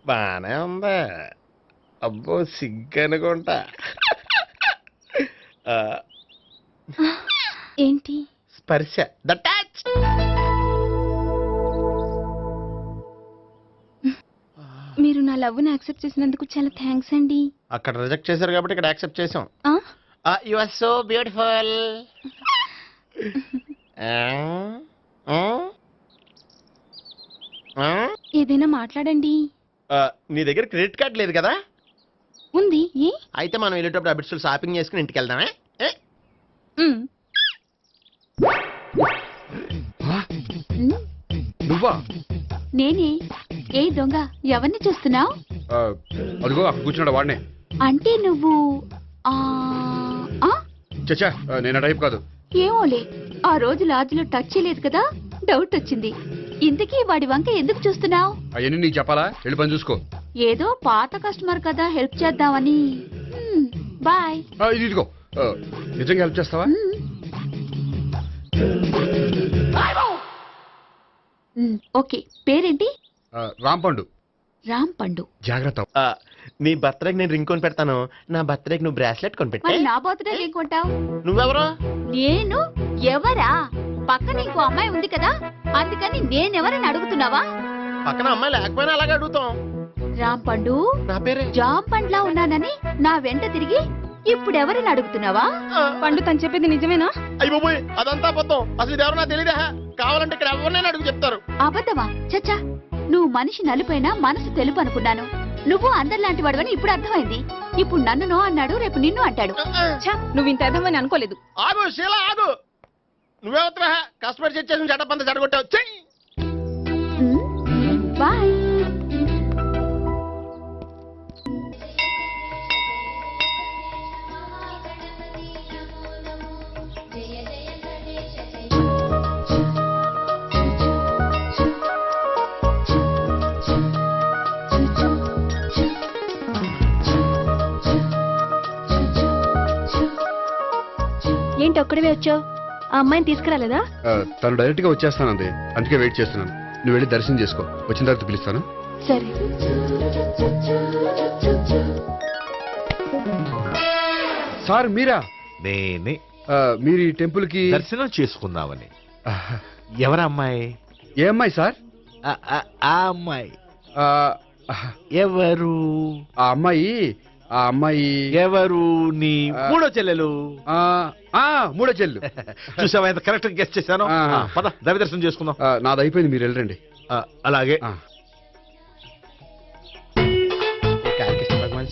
బానే ఉందా? అబ్బో, సిగ్గనుకుంటా. ఏంటి? స్పర్శ, ద టచ్. మీరు నా లవ్ ని యాక్సెప్ట్ చేసినందుకు చాలా థ్యాంక్స్ అండి. అక్కడ రిజెక్ట్ చేశారు కాబట్టి ఇక్కడ యాక్సెప్ట్ చేసాం. You are so beautiful. ఏదైనా మాట్లాడండి. నీ దగ్గర క్రెడిట్ కార్డ్ లేదు కదా? ఉంది. ఏ? అయితే మనం వెళ్ళేటప్పుడు అబిట్స్ షాపింగ్ చేసుకుని ఇంటికి వెళ్దామే. నువ్వా? నేనే. ఏ దొంగ, ఎవరిని చూస్తున్నావు? అదిగో అక్కడ కూర్చున్నాడు, వాడినే. అంటే నువ్వు చచ్చా, నేను టైప్ కాదు. ఏమోలే, ఆ రోజు లాడ్జిలో టచ్ చేయలేదు కదా, డౌట్ వచ్చింది. ఇంతకీ వాడి వంక ఎందుకు చూస్తున్నావు? అవన్నీ నీకు చెప్పాలా? వెళ్ళి పని చూసుకో. ఏదో పాత కస్టమర్ కదా, హెల్ప్ చేద్దామని. బాయ్. ఇదిగో, నిజంగా హెల్ప్ చేస్తావా? ఓకే. పేరేంటి? రాంపండు. రాంపండు. జాగ్రత్త. నీ బర్త్డేకి నేను రింగ్ కొని పెడతాను, నా బర్త్డేకి నువ్వు బ్రాస్లెట్ కొని పెట్టే. మరి నా బర్త్డే ఏం కొంటావు? నువ్వెవరు? నేను ఎవరా? పక్కన ఇంకో అమ్మాయి ఉంది కదా, అందుకని నేనెవరని అడుగుతున్నావా? పక్కన అమ్మాయి లేకపోయినా అలాగే అడుగుతాం. రాంపండు, నా పేరే. జామ్ పండ్లా ఉన్నానని నా వెంట తిరిగి ఇప్పుడు ఎవరిని అడుగుతున్నావా? పండు తను చెప్పేది నిజమేనా? అయ్యి బాబోయ్, అదంతా అబద్ధం. అసలు ఇది ఎవరన్నా తెలియదా? కావాలంటే ఇక్కడ ఎవరినైనా అడుగు చెప్తారు. అబద్ధమా? చచ్చా, నువ్వు మనిషి నలుపైనా మనసు తెలుపు అనుకున్నాను. నువ్వు అందరిలాంటి వాడవని ఇప్పుడు అర్థమైంది. ఇప్పుడు నన్ను నో అన్నాడు, రేపు నిన్ను అంటాడు. నువ్వు ఇంత అర్థమని అనుకోలేదు. ఆగు శీలా, ఆగు. నువ్వేవత్తరా కస్టమర్ చేసి జడపంత జడగొట్టావు. బాయ్. ఏంటి ఒక్కడివే వచ్చావు? ఆ అమ్మాయిని తీసుకురాలేదా? తను డైరెక్ట్ గా వచ్చేస్తానంది, అందుకే వెయిట్ చేస్తున్నాను. నువ్వు వెళ్ళి దర్శనం చేసుకో, వచ్చిన తర్వాత పిలుస్తాను. సరే. సార్ మీరా? నేనే. మీరు ఈ టెంపుల్ కి దర్శనం చేసుకుందామని. ఎవరమ్మాయి? ఏ అమ్మాయి సార్? ఆ అమ్మాయి ఎవరు? ఆ అమ్మాయి ఎవరు? నీ మూడో చెల్లెలు. మూడో చెల్లు. చూసావా ఎంత కరెక్ట్ గెస్ట్ చేశాను. పద దైవ దర్శనం చేసుకుందాం. నాది అయిపోయింది, మీరు వెళ్ళండి. అలాగే. భగవాన్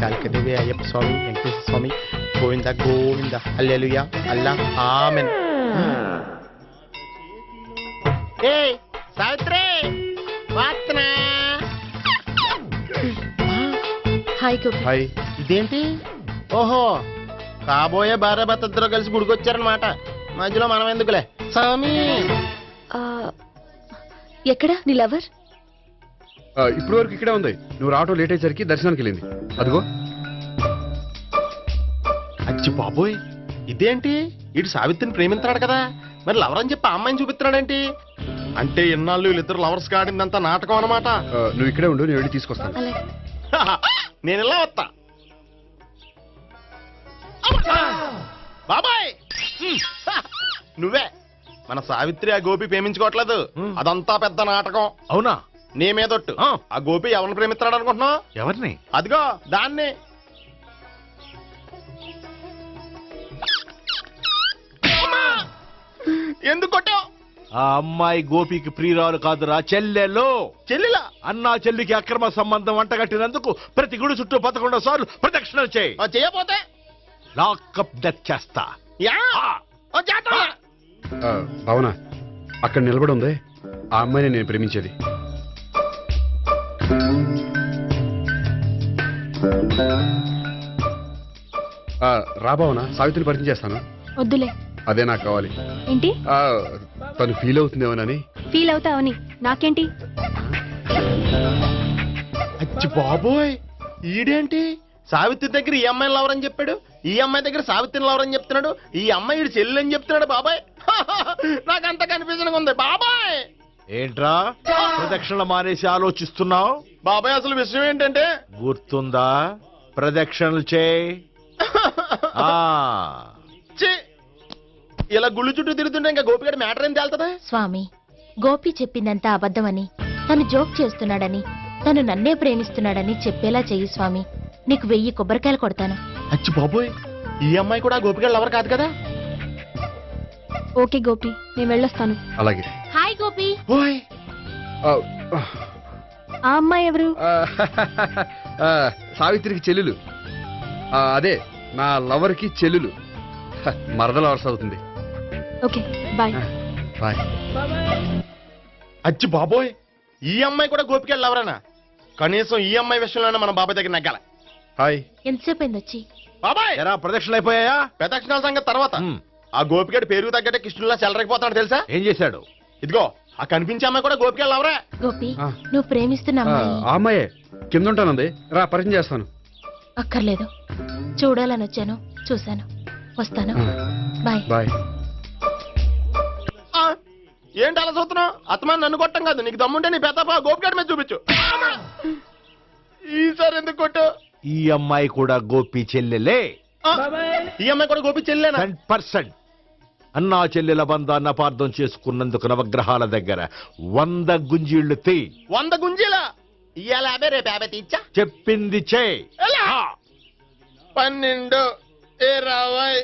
కాళికదేవి అయ్యప్ప స్వామి వెంకటేశ్వర స్వామి గోవింద గోవింద హల్లెలూయా అల్లా ఆమెన్. ఏయ్ సావిత్రి వాత్నా. హాయ్ గోపి. హాయ్. ఇదేంటి? ఓహో, కాబోయే భార్య భర్తద్దరూ కలిసి గుడికొచ్చారనమాట. మధ్యలో మనం ఎందుకులే స్వామి. ఎక్కడ నీ లవర్? ఇప్పుడు వరకు ఇక్కడే ఉంది. నువ్వు రావటం లేట్ అయ్యేసరికి దర్శనానికి వెళ్ళింది. అదిగో. అచ్చి బాబోయ్, ఇదేంటి? ఇటు సావిత్రిని ప్రేమిస్తున్నాడు కదా, మరి లవర్ అని చెప్పి ఆ అమ్మాయిని చూపిస్తున్నాడేంటి? అంటే ఇన్నాళ్ళు వీళ్ళిద్దరు లవర్స్ కాడిందంతా నాటకం అనమాట. నువ్వు ఇక్కడే ఉండు, నేను వెళ్ళి తీసుకొస్తాను. నేను ఇలా వస్తా. బాబాయ్ నువ్వే. మన సావిత్రి ఆ గోపి ప్రేమించుకోవట్లేదు, అదంతా పెద్ద నాటకం. అవునా? నీ మీదొట్టు. ఆ గోపి ఎవరిని ప్రేమిస్తున్నాడు అనుకుంటున్నావు? ఎవరిని? అదిగో దాన్ని. ఎందుకు కొట్టావు? ఆ అమ్మాయి గోపికి ప్రియురాలు కాదురా, చెల్లెలో. చెల్లెలా? అన్నా చెల్లికి అక్రమ సంబంధం అంటగట్టినందుకు ప్రతి గుడి చుట్టూ 11 సార్లు ప్రదక్షిణలు చేయి. చేయపోతే లాకప్ డెత్ చేస్తా. భావన, అక్కడ నిలబడి ఉంది ఆ అమ్మాయిని నేను ప్రేమించేది. రా భావన, సావిత్రిని పరిచయం చేస్తాను. వద్దులే. అదే నాకు కావాలి. ఏంటి? తను ఫీల్ అవుతుందేమోనని. ఫీల్ అవుతావని నాకేంటి? అచ్చి బాబోయ్, ఈడేంటి సావిత్రి దగ్గర ఈ అమ్మాయిని లవర్ అని చెప్పాడు, ఈ అమ్మాయి దగ్గర సావిత్రిని లవర్ అని చెప్తున్నాడు, ఈ అమ్మాయి ఈడు చెల్లి అని చెప్తున్నాడు. బాబాయ్ నాకు అంత కన్ఫ్యూజన్ ఉంది. బాబాయ్ ఏంట్రా ప్రదక్షిణలు మానేసి ఆలోచిస్తున్నావు? బాబాయ్ అసలు విషయం ఏంటంటే, గుర్తుందా? ప్రదక్షిణలు చేయి. ఇలా గుళ్ళు చుట్టూ తిరుగుతుంటే ఇంకా గోపిగడ మ్యాటర్ ఏం తేలుతుందా? స్వామి, గోపి చెప్పిందంతా అబద్ధమని, తను జోక్ చేస్తున్నాడని, తను నన్నే ప్రేమిస్తున్నాడని చెప్పేలా చెయ్యి స్వామి. నీకు 1000 కొబ్బరికాయలు కొడతాను. అచ్చి బాబోయ్, ఈ అమ్మాయి కూడా గోపిగడ లవర్ కాదు కదా? ఓకే గోపి, నేను వెళ్ళొస్తాను. అలాగే. హాయ్ గోపి. ఆ అమ్మాయి ఎవరు? సావిత్రికి చెల్లెలు. అదే నా లవర్ కి చెల్లెలు. మరద లవర్స్ అవుతుంది. Okay bye. బాయ్. అచ్చి బాబోయ్, ఈ అమ్మాయి కూడా గోపిగడ లవరేనా? కనీసం ఈ అమ్మాయి విషయంలోనే మన బాబాయ్ దగ్గర నగ్గాల. హాయ్. ఎంతసేపు అయింది వచ్చి? బాబాయ్ ఎరా ప్రదక్షిణలు అయిపోయాయా? ప్రదక్షిణాల సంగతి తర్వాత. ఆ గోపిగడ పేరు తగ్గట్టే కృష్ణుల్లా చెలరైపోతాడు తెలుసా? ఏం చేశాడు? ఇదిగో ఆ కనిపించే అమ్మాయి కూడా గోపిగడ లవరే. గోపి, నువ్వు ప్రేమిస్తున్న అమ్మాయి ఆ అమ్మాయే కింద ఉంటానంది. రా పరిచయం చేస్తాను. అక్కర్లేదు, చూడాలని వచ్చాను, చూశాను, వస్తాను. బాయ్. బాయ్. ఏంటి అలా చూస్తున్నావు? అత్తమాని నన్ను కొట్టం కాదు, నీకు దమ్ముంటే నీ పెద్ద గోపిగడ మీద చూపించు. ఈసారి ఎందుకు కొట్టు? ఈ అమ్మాయి కూడా గోపి చెల్లెలే. ఈ అమ్మాయి కూడా గోపి చెల్లెనా? 100%. అన్నా చెల్లెల బంధాన్ని అపార్థం చేసుకున్నందుకు నవగ్రహాల దగ్గర 100 గుంజీళ్లు తీ. 100 గుంజీలా? ఇవాళ 50, రేపు 50 తీచ్చా. చెప్పింది చే. 12, 20,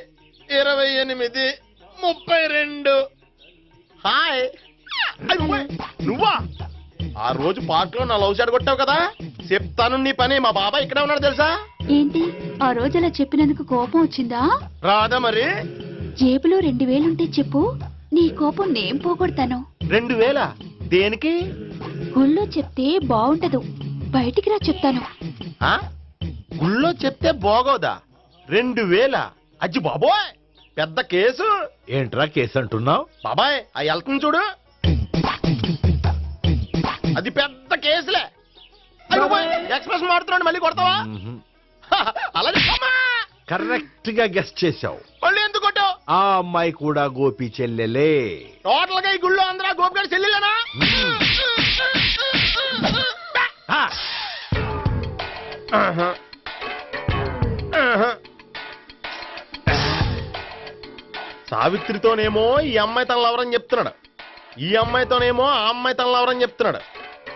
28, 32. హాయ్. నువ్వా? ఆ రోజు పార్క్ లో నా లవ్ షాట్ కొట్టావు కదా, చెప్తాను నీ పని. మా బాబాయ్ ఇక్కడే ఉన్నాడు తెలుసా? ఏంటి ఆ రోజు అలా చెప్పినందుకు కోపం వచ్చిందా? రాదా మరి? జేబులో 2000 ఉంటే చెప్పు, నీ కోపం నేను పోగొడతాను. 2000? దేనికి? గుళ్ళో చెప్తే బాగుంటదు, బయటికి రా చెప్తాను. గుళ్ళో చెప్తే బాగోదా? 2000? అజ్జి బాబోయ్, పెద్ద కేసు. ఏంట్రా కేసు అంటున్నావు? బాబాయ్ ఆ వెళ్తుంది చూడు, అది పెద్ద కేసులే. ఎక్స్ప్రెస్ మారుతున్నాడు, మళ్ళీ కొడతావా? అలా కరెక్ట్ గా గెస్ట్ చేశావు. మళ్ళీ ఎందుకు కొట్టావు? ఆ అమ్మాయి కూడా గోపి చెల్లెలే. టోటల్ గా ఈ గుళ్ళో అందరూ గోపిగాడి చెల్లెలేనా? సావిత్రితోనేమో ఈ అమ్మాయి తన లవరని చెప్తున్నాడు, ఈ అమ్మాయితోనేమో ఆ అమ్మాయి తన లవరని చెప్తున్నాడు,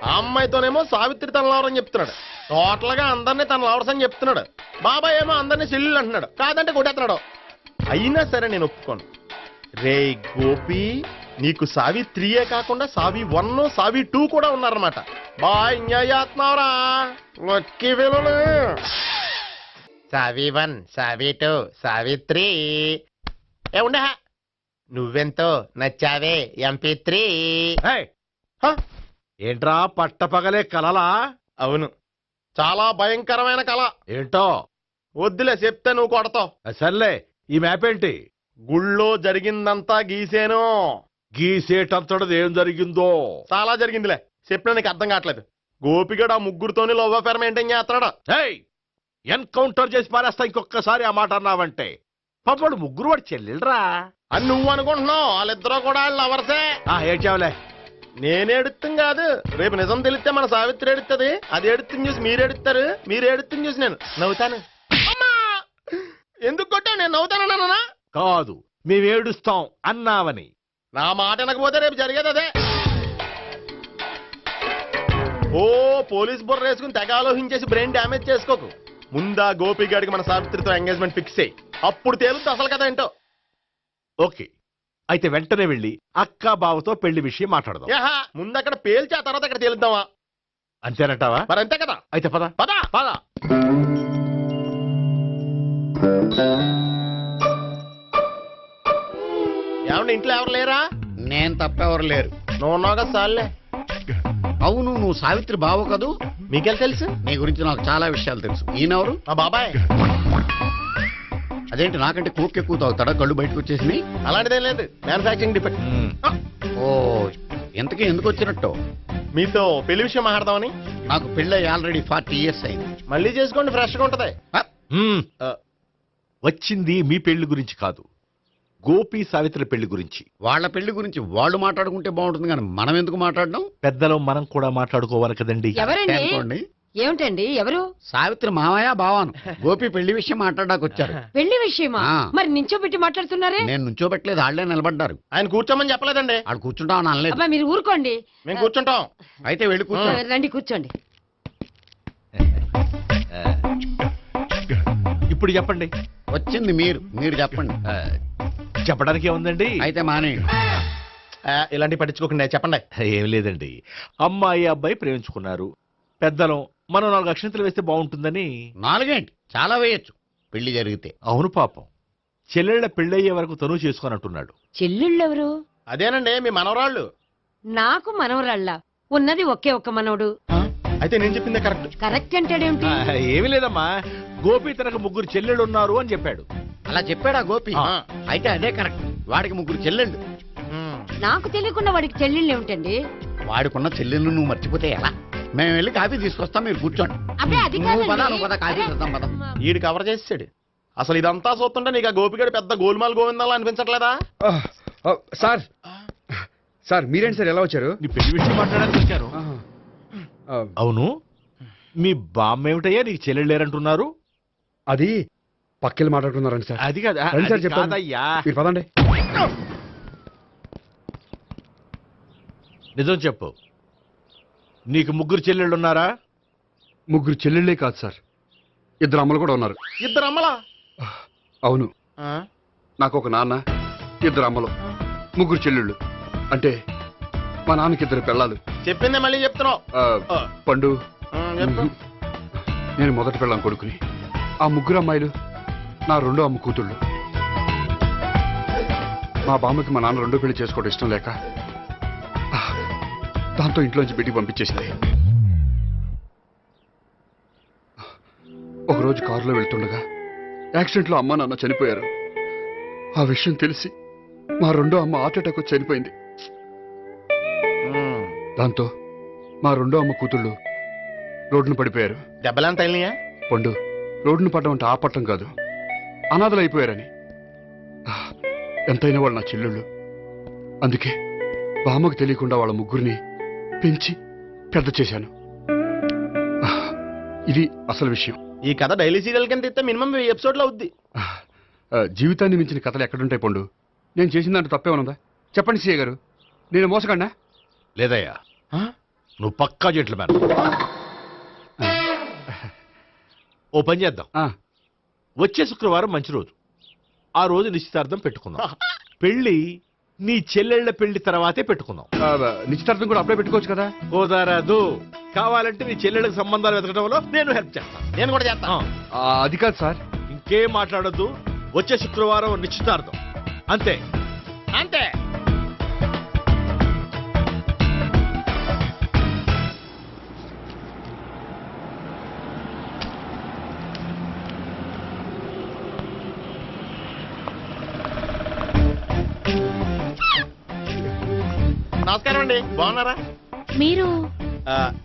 ఆ అమ్మాయితోనేమో సావిత్రి తన లవరని చెప్తున్నాడు. టోటల్ గా అందరినీ తన లవర్స్ అని చెప్తున్నాడు. బాబాయ్ ఏమో అందరినీ చెల్లెళ్ళు అంటున్నాడు, కాదంటే కొట్టేస్తున్నాడు. అయినా సరే నేను ఒప్పుకోను. రే గోపి, నీకు సావి 3 కాకుండా సావి 1, సావి 2 కూడా ఉన్నారన్నమాట. బాయ్ ఎంజాయ్ చేస్తున్నావురా లక్కీ పిల్లలు. సావి 1, సావి 2, సావి 3. ఏముండే నువ్వెంతో నచ్చావే MP3. ఏంట్రా పట్టపగలే కలలా? అవును, చాలా భయంకరమైన కళ. ఏంటో వద్దులే, చెప్తే నువ్వు కొడతావు. సర్లే, ఈ మ్యాప్ ఏంటి? గుళ్ళో జరిగిందంతా గీసేను. గీసేటంతటది ఏం జరిగిందో? చాలా జరిగిందిలే, చెప్పినా నీకు అర్థం కావట్లేదు. గోపిగడు ఆ ముగ్గురుతోని లవ్ అఫేర్ మెయింటైన్ చేస్తాడా? ఎన్కౌంటర్ చేసి పారేస్తా ఇంకొకసారి ఆ మాట అన్నావంటే. పాపడు ముగ్గురు వాడు చెల్లెలరా అని నువ్వు అనుకుంటున్నావు, వాళ్ళిద్దరూ కూడా లవర్సే. ఏడ్చావులే. నేను ఎడుతుంది కాదు, రేపు నిజం తెలిస్తే మన సావిత్రి ఎడుతుంది. అది ఎడుతుంది చూసి మీరు ఎడుతారు, మీరు ఎడుతుంది చూసి నేను నవ్వుతాను. ఎందుకు కొట్టా? నేను నవ్వుతానన్నా? కాదు, మేమేడుస్తాం అన్నావని. నా మాట వినకపోతే రేపు జరిగేది అదే. ఓ పోలీస్ బుర్ర వేసుకుని తెగ ఆలోచించేసి బ్రెయిన్ డ్యామేజ్ చేసుకోకు. ముందా గోపిగాడికి మన సావిత్రితో ఎంగేజ్మెంట్ ఫిక్స్ అయ్యి, అప్పుడు తేలుతుంది అసలు కదా ఏంటో. ఓకే, అయితే వెంటనే వెళ్ళి అక్క బావతో పెళ్లి విషయం మాట్లాడదాం. ముందు అక్కడ పేల్చి ఆ తర్వాత అక్కడ తేలుద్దామా? అంతేనంటావా? మరి అంతే కదా. అయితే పద పద పద. ఏమండి ఇంట్లో ఎవరు లేరా? నేను తప్పెవరు లేరు. నువ్వు ఉన్నావు కదా సార్లే. అవును, నువ్వు సావిత్రి బావు కదూ? మీకెళ్ళి తెలుసు? నీ గురించి నాకు చాలా విషయాలు తెలుసు. ఈయనెవరు? మా బాబాయ్. అదేంటి నాకంటే కూక్ ఎక్కువ తాగుతాడా? కళ్ళు బయటకు వచ్చేసినాయి. అలాంటిదేం లేదు, మ్యానుఫాక్చరింగ్ డిఫెక్ట్. ఓ, ఇంతకీ ఎందుకు వచ్చినట్టు? మీతో పెళ్లి విషయం మాట్లాడదామని. నాకు పెళ్ళి ఆల్రెడీ 40 years అయింది. మళ్ళీ చేసుకోండి, ఫ్రెష్గా ఉంటది. వచ్చింది మీ పెళ్లి గురించి కాదు, గోపి సావిత్రి పెళ్లి గురించి. వాళ్ళ పెళ్లి గురించి వాళ్ళు మాట్లాడుకుంటే బాగుంటుంది, కానీ మనం ఎందుకు మాట్లాడడం? పెద్దలో మనం కూడా మాట్లాడుకోవాలి కదండి. ఎవరండి? ఏమిటండి? ఎవరు? సావిత్రి మామయ్య బావాను. గోపి పెళ్లి విషయం మాట్లాడడానికి వచ్చారు. పెళ్లి విషయమా? మరి నించోబెట్టి మాట్లాడుతున్నారే? నేను నుంచోబెట్టలేదు, వాళ్ళే నిలబడ్డారు. ఆయన కూర్చోమని చెప్పలేదండి. వాళ్ళు కూర్చుంటామని అనలేదు. అబ్బా మీరు ఊరుకోండి. మేము కూర్చుంటాం. అయితే వెళ్ళి కూర్చో. రండి కూర్చోండి. ఇప్పుడు చెప్పండి. వచ్చింది మీరు చెప్పండి. చెప్పడానికి ఏముందండి? అయితే మానేయండి. ఇలాంటి పట్టించుకోకుండా చెప్పండి. ఏం లేదండి, అమ్మాయి అబ్బాయి ప్రేమించుకున్నారు. పెద్దలం మనం 4 అక్షంతలు వేస్తే బాగుంటుందని. 4 ఏంటి, చాలా వేయచ్చు పెళ్లి జరిగితే. అవును పాపం, చెల్లెళ్ళ పెళ్ళయ్యే వరకు తను చేసుకున్నట్టున్నాడు. చెల్లెళ్ళెవరు? అదేనండి మీ మనవరాళ్ళు. నాకు మనవరాళ్ళ ఉన్నది ఒకే ఒక్క మనవడు. అయితే నేను చెప్పిందే కరెక్ట్. కరెక్ట్ అంటాడేమిటి? ఏమి లేదమ్మా, గోపి తనకు 3 చెల్లెళ్ళు ఉన్నారు అని చెప్పాడు. అలా చెప్పాడా గోపి? అయితే అదే కరెక్ట్. వాడికి 3 చెల్లెళ్ళు. నాకు తెలియకుండా వాడికి చెల్లెళ్ళు ఏమిటండి? వాడికున్న చెల్లెళ్ళు నువ్వు మర్చిపోతే ఎలా? మేము వెళ్ళి కాఫీ తీసుకొస్తాం, మీరు కూర్చోండి. కాఫీ చేద్దాం పద. ఈడు కవర్ చేసాడు. అసలు ఇదంతా చూస్తుంటే నీకు ఆ గోపిగడు పెద్ద గోల్మాల్ గోవిందాలు అనిపించట్లేదా? సార్ మీరేంటి సార్ ఎలా వచ్చారు? నీ పెళ్లి విషయం మాట్లాడడానికి వచ్చారు. అవును, మీ బామ్మ ఏమిటయ్యా నీకు చెల్లెళ్ళు లేరంటున్నారు? అది పక్కెళ్ళి మాట్లాడుకున్నారండి సార్. అది కాదు సార్ చెప్తాను, మీరు పదండి. నిజం చెప్పు, నీకు 3 చెల్లెళ్ళు ఉన్నారా? 3 చెల్లెళ్ళే కాదు సార్, 2 అమ్మలు కూడా ఉన్నారు. 2 అమ్మలా? అవును, నాకు ఒక నాన్న, 2 అమ్మలు, 3 చెల్లెళ్ళు. అంటే మా నాన్నకి 2 పిల్లలు. చెప్పిందే మళ్ళీ చెప్తున్నావు. పండు, నేను మొదటి పిల్లం కొడుకుని. ఆ 3 అమ్మాయిలు నా 2వ అమ్మ కూతుళ్ళు. మా బామ్మకి మా నాన్న 2వ పెళ్లి చేసుకోవడం ఇష్టం లేక దాంతో ఇంట్లోంచి బయటికి పంపించేసింది. ఒకరోజు కారులో వెళ్తుండగా యాక్సిడెంట్లో అమ్మ నాన్న చనిపోయారు. ఆ విషయం తెలిసి మా 2వ అమ్మ హార్ట్ అటాక్ వచ్చి చనిపోయింది. దాంతో మా 2వ అమ్మ కూతుళ్ళు రోడ్డును పడిపోయారు. దెబ్బలంత అయినాయా? పండు, రోడ్డును పడ్డం అంటే ఆపట్టం కాదు, అనాథలు అయిపోయారని. ఎంతైనా వాళ్ళు నా చెల్లెళ్ళు. అందుకే బామ్మకు తెలియకుండా వాళ్ళ 3 పెంచి పెద్ద చేశాను. ఇది అసలు విషయం. ఈ కథ డైలీ సీరియల్ కింద ఇస్తే మినిమం 10 ఎపిసోడ్లు అవుద్ది. జీవితాన్ని మించిన కథలు ఎక్కడుంటాయి పండు? నేను చేసిన దాంట్లో తప్పేమనుందా? చెప్పండి సీఏ గారు, నేను మోసగండా? లేదయ్యా, నువ్వు పక్కా జెంట్లమ్యాన్. ఓ పని చేద్దాం, వచ్చే శుక్రవారం మంచి రోజు, ఆ రోజు నిశ్చితార్థం పెట్టుకుందాం. పెళ్లి నీ చెల్లెళ్ల పెళ్లి తర్వాతే పెట్టుకుందాం. నిశ్చితార్థం కూడా అప్పుడే పెట్టుకోవచ్చు కదా? కుదరదు. కావాలంటే నీ చెల్లెళ్ళకి సంబంధాలు వెతకడంలో నేను హెల్ప్ చేస్తాను. నేను కూడా చేస్తాను. అది కాదు సార్. ఇంకేం మాట్లాడొద్దు, వచ్చే శుక్రవారం నిశ్చితార్థం, అంతే అంతే. నమస్కారం అండి, బాగున్నారా? మీరు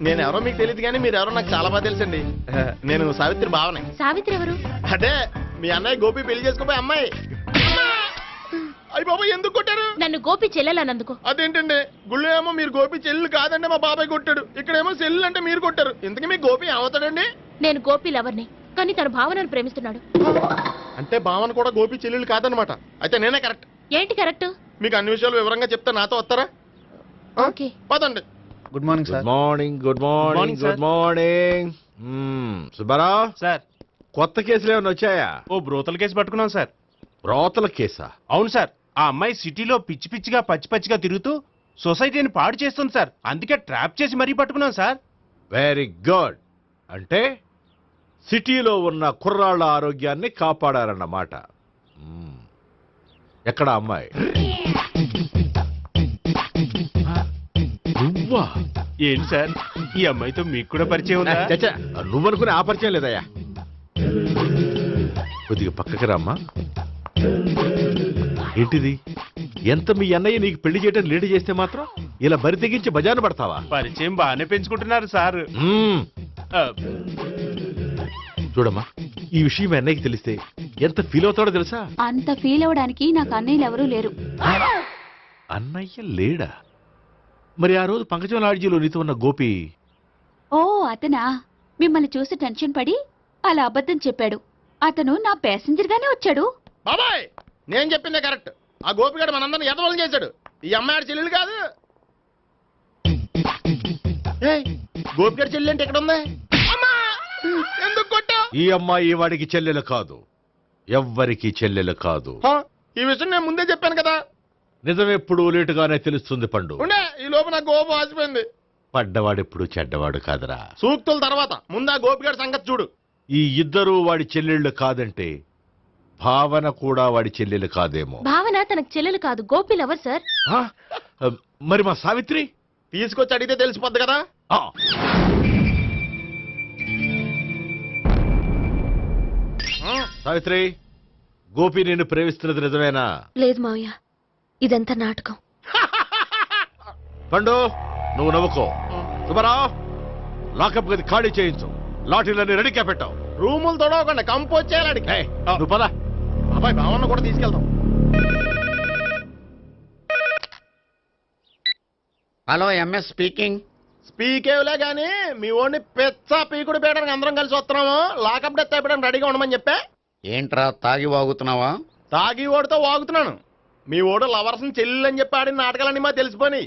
నేను ఎవరో మీకు తెలియదు కానీ మీరు ఎవరో నాకు చాలా బాగా తెలుసండి. నేను సావిత్రి బావనే. సావిత్రి ఎవరు? అదే మీ అన్నయ్య గోపి పెళ్లి చేసుకోపోయి అమ్మాయి. అయ్యి బాబాయ్, ఎందుకు కొట్టారు? నన్ను గోపి చెల్లెలన్నందుకు. అదేంటండి, గుళ్ళు ఏమో మీరు గోపి చెల్లు కాదండి మా బాబాయ్ కొట్టాడు, ఇక్కడేమో చెల్లు అంటే మీరు కొట్టారు. ఇంతకీ మీ గోపి ఏమవుతాడండి? నేను గోపి లవర్ని, కానీ తన భావనను ప్రేమిస్తున్నాడు. అంటే భావన కూడా గోపి చెల్లెలు కాదనమాట. అయితే నేనే కరెక్ట్. ఏంటి కరెక్ట్? మీకు అన్ని విషయాలు వివరంగా చెప్తా, నాతో వస్తారా? ఓకే, పదండి. Good morning sir. Good morning. Good morning. Good morning. Subbarao sir, కొత్త కేసులు ఏమైనా వచ్చాయా? ఓ బ్రోతల కేసు పట్టుకున్నాం సార్. బ్రోతల కేసా? అవును సార్. ఆ అమ్మాయి సిటీలో పిచ్చి పిచ్చిగా పచ్చి పచ్చిగా తిరుగుతూ సొసైటీని పాడు చేస్తుంది సార్. అందుకే ట్రాప్ చేసి మరీ పట్టుకున్నాం సార్. Very good. అంటే సిటీలో ఉన్న కుర్రాళ్ళ ఆరోగ్యాన్ని కాపాడారన్నమాట. ఎక్కడ అమ్మాయి? నువ్వా? ఏంటి సార్, ఈ అమ్మాయితో మీకు కూడా పరిచయం ఉందా? నువ్వనుకునే ఆ పరిచయం లేదయ్యా. కొద్దిగా పక్కకి రామ్మా. ఏంటిది? ఎంత మీ అన్నయ్య నీకు పెళ్లి చేయడం లేట్ చేస్తే మాత్రం ఇలా బరి తెగించి బజారు పడతావా? పరిచయం బాగానే పెంచుకుంటున్నారు సార్. చూడమ్మా, ఈ విషయం మీ అన్నయ్యకి తెలిస్తే ఎంత ఫీల్ అవుతాడో తెలుసా? అంత ఫీల్ అవడానికి నాకు అన్నయ్యలు ఎవరూ లేరు. అన్నయ్య లేడా? మరి ఆ రోజు పంకజం లాడ్జీలో నీతో ఉన్న గోపి? ఓ అతనా? మిమ్మల్ని చూసి టెన్షన్ పడి అలా అబద్ధం చెప్పాడు. అతను నా ప్యాసింజర్ గానే వచ్చాడు. బాబాయ్, నేను చెప్పిందే కరెక్ట్. ఆ గోపిగాడు మనందరిని ఎదవలం చేశాడు. ఈ అమ్మాయి చెల్లెలు కాదు. గోపిగాడి చెల్లి అంటే ఎక్కడ ఉంది? ఎందుకు కొట్టా? ఈ అమ్మాయి వాడికి చెల్లెలు కాదు, ఎవ్వరికి చెల్లెలు కాదు. ఈ విషయం నేను ముందే చెప్పాను కదా. నిజమెప్పుడు లేటుగానే తెలుస్తుంది పండు. ఈ లోపు నా గోపు ఆసిపోయింది. పడ్డవాడెప్పుడు చెడ్డవాడు కాదురా. సూక్తుల తర్వాత ముందు ఆ గోపిగాడి సంగతి చూడు. ఈ ఇద్దరు వాడి చెల్లెళ్ళు కాదంటే భావన కూడా వాడి చెల్లెలు కాదేమో. భావన తనకు చెల్లెలు కాదు, గోపి లవర్ సార్. మరి మా సావిత్రి? తీసుకొచ్చి అడిగితే తెలిసిపోద్ది కదా. సావిత్రి, గోపి నిన్ను ప్రేమిస్తున్నది నిజమేనా? లేదు మావయ్య, ఇదంతా నాటకం. పండు, నువ్వు నవ్వుకో. సుబ్బారావు, లాకప్ గది ఖాళీ చేయించు. లాఠీలన్నీ రెడీగా పెట్టావు. రూములు తొడవకుండా కంపోజ్ చేయాలి. నువ్వు పద. అబ్బాయి భావన కూడా తీసుకెళ్తాం. Hello, MS speaking. స్పీకేవ్లే గానీ మీ ఓడిని పెచ్చ పీకుడు పేయడానికి అందరం కలిసి వస్తున్నాము. లాకప్ డెత్ అయిపోయడానికి రెడీగా ఉండమని చెప్పా. ఏంట్రా తాగి వాగుతున్నావా? తాగి ఓడితో వాగుతున్నాను. మీ ఓడు లవర్స్ని చెల్లెని చెప్పి ఆడిన నాటకాలన్నీ మా తెలిసిపోయి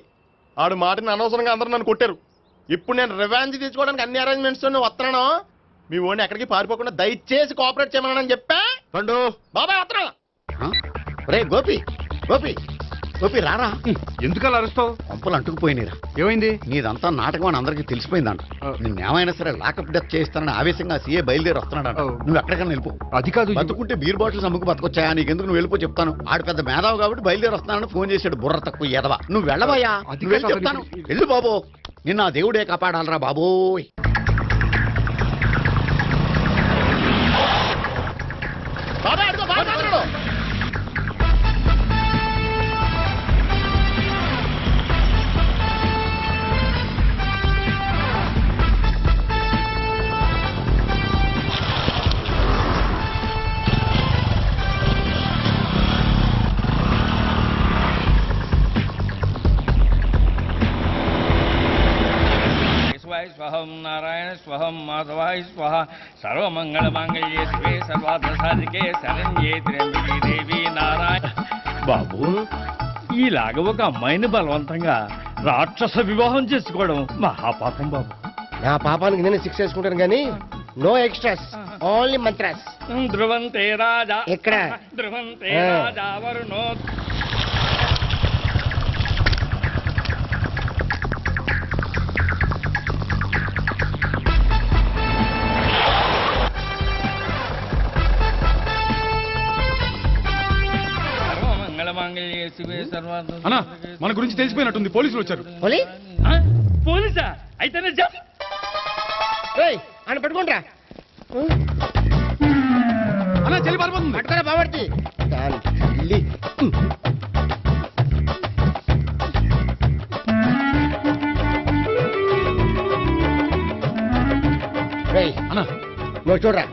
ఆడు మాటని అనవసరంగా అందరూ నన్ను కొట్టారు. ఇప్పుడు నేను రివెంజ్ తీసుకోవడానికి అన్ని అరేంజ్మెంట్స్ వస్తున్నాను. మీ ఓడిని ఎక్కడికి పారిపోకుండా దయచేసి కోఆపరేట్ చేయమని చెప్పా. పండు బాబాయ్ వస్తున్నా. రే గోపి, గోపి, గోపి రారా. ఎందుకు అలా అరుస్తావు? పంపులు అంటుకుపోయినరా. ఏమైంది? నీదంతా నాటకం అని అందరికీ తెలిసిపోయిందంట. నిన్నేమైనా సరే లాకప్ డెత్ చేస్తానని ఆవేశంగా సీఏ బయలుదేరి వస్తున్నాడంట. నువ్వు ఎక్కడికైనా వెళ్ళిపో. అది కాదు, బతుకుంటే బీర్ బాటిల్స్ అమ్ముకు బతకొచ్చాయా? నీకెందుకు? నువ్వు వెళ్ళిపో చెప్తాను. ఆడు పెద్ద మేధావు కాబట్టి బయలుదేరి వస్తున్నానని ఫోన్ చేశాడు. బుర్ర తక్కువ ఎదవా. నువ్వు వెళ్ళవయ్యా. నువ్వు వెళ్ళి చెప్తాను. వెళ్ళు బాబో, నిన్న ఆ దేవుడే కాపాడాలరా బాబోయ్. బాబాయ్ అడుగు, బాబాయ్ అడుగు. స్వహం నారాయణ స్వహం మాధవాయ స్వహ సర్వమంగళ మాంగళ్యే శివే సర్వార్థ సాధికే శరణ్యే త్ర్యంబకే దేవి నారాయణ బాబు ఈలాగ ఒక అమ్మాయిని బలవంతంగా రాక్షస వివాహం చేసుకోవడం మహాపాపం బాబు. నా పాపానికి నేను శిక్ష వేసుకుంటాను కానీ నో ఎక్స్ట్రాస్, ఓన్లీ మంత్రాస్. ధ్రువంతే రాజా ఎక్కడ? ధ్రువంతే రాజా వరుణో. అన్నా మన గురించి తెలిసిపోయినట్టుంది, పోలీసులు వచ్చారు. పోలీసా? అయితేనే అని పట్టుకుంటా అన్నా చెల్లి పారిపోతుంది. పట్టుకోరా బాబర్తి. తల్లి అన్నా నువ్వు చూడరా.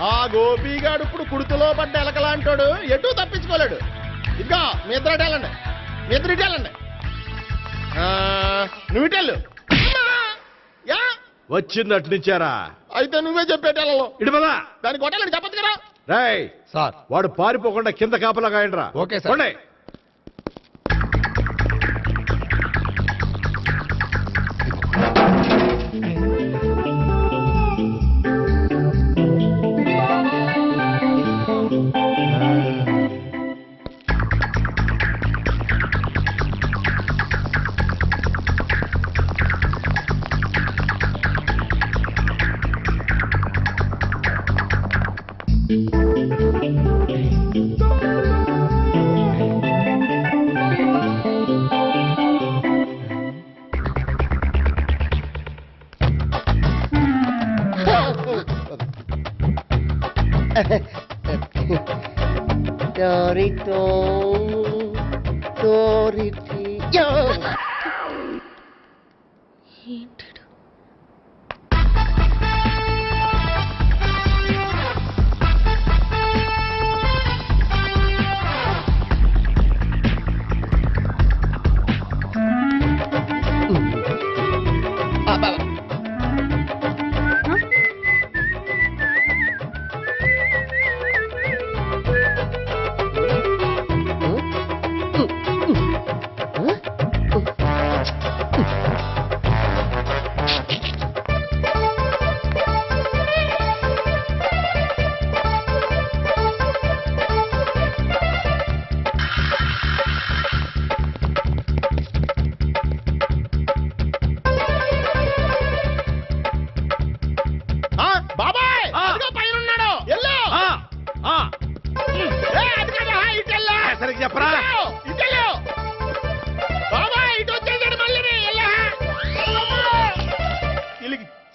ఆ గోపిగాడు ఇప్పుడు కుడుతులో పడ్డ ఎలకలాంటాడు, ఎటు తప్పించుకోలేడు. ఇదిగో మీ ఇద్దరు ఇటేళ్ళండి, మీ ఇద్దరు ఇటేళ్ళండి. నువ్వు ఇటెళ్ళు. వచ్చిందట్టు నుంచారా? అయితే నువ్వే చెప్పేటెళ్ళలో ఇటు పదా. దానికి కొట్టాలని చెప్పచ్చు కదా. రేయ్ సార్, వాడు పారిపోకుండా కింద కాపలా కాయండిరా. Okay sir.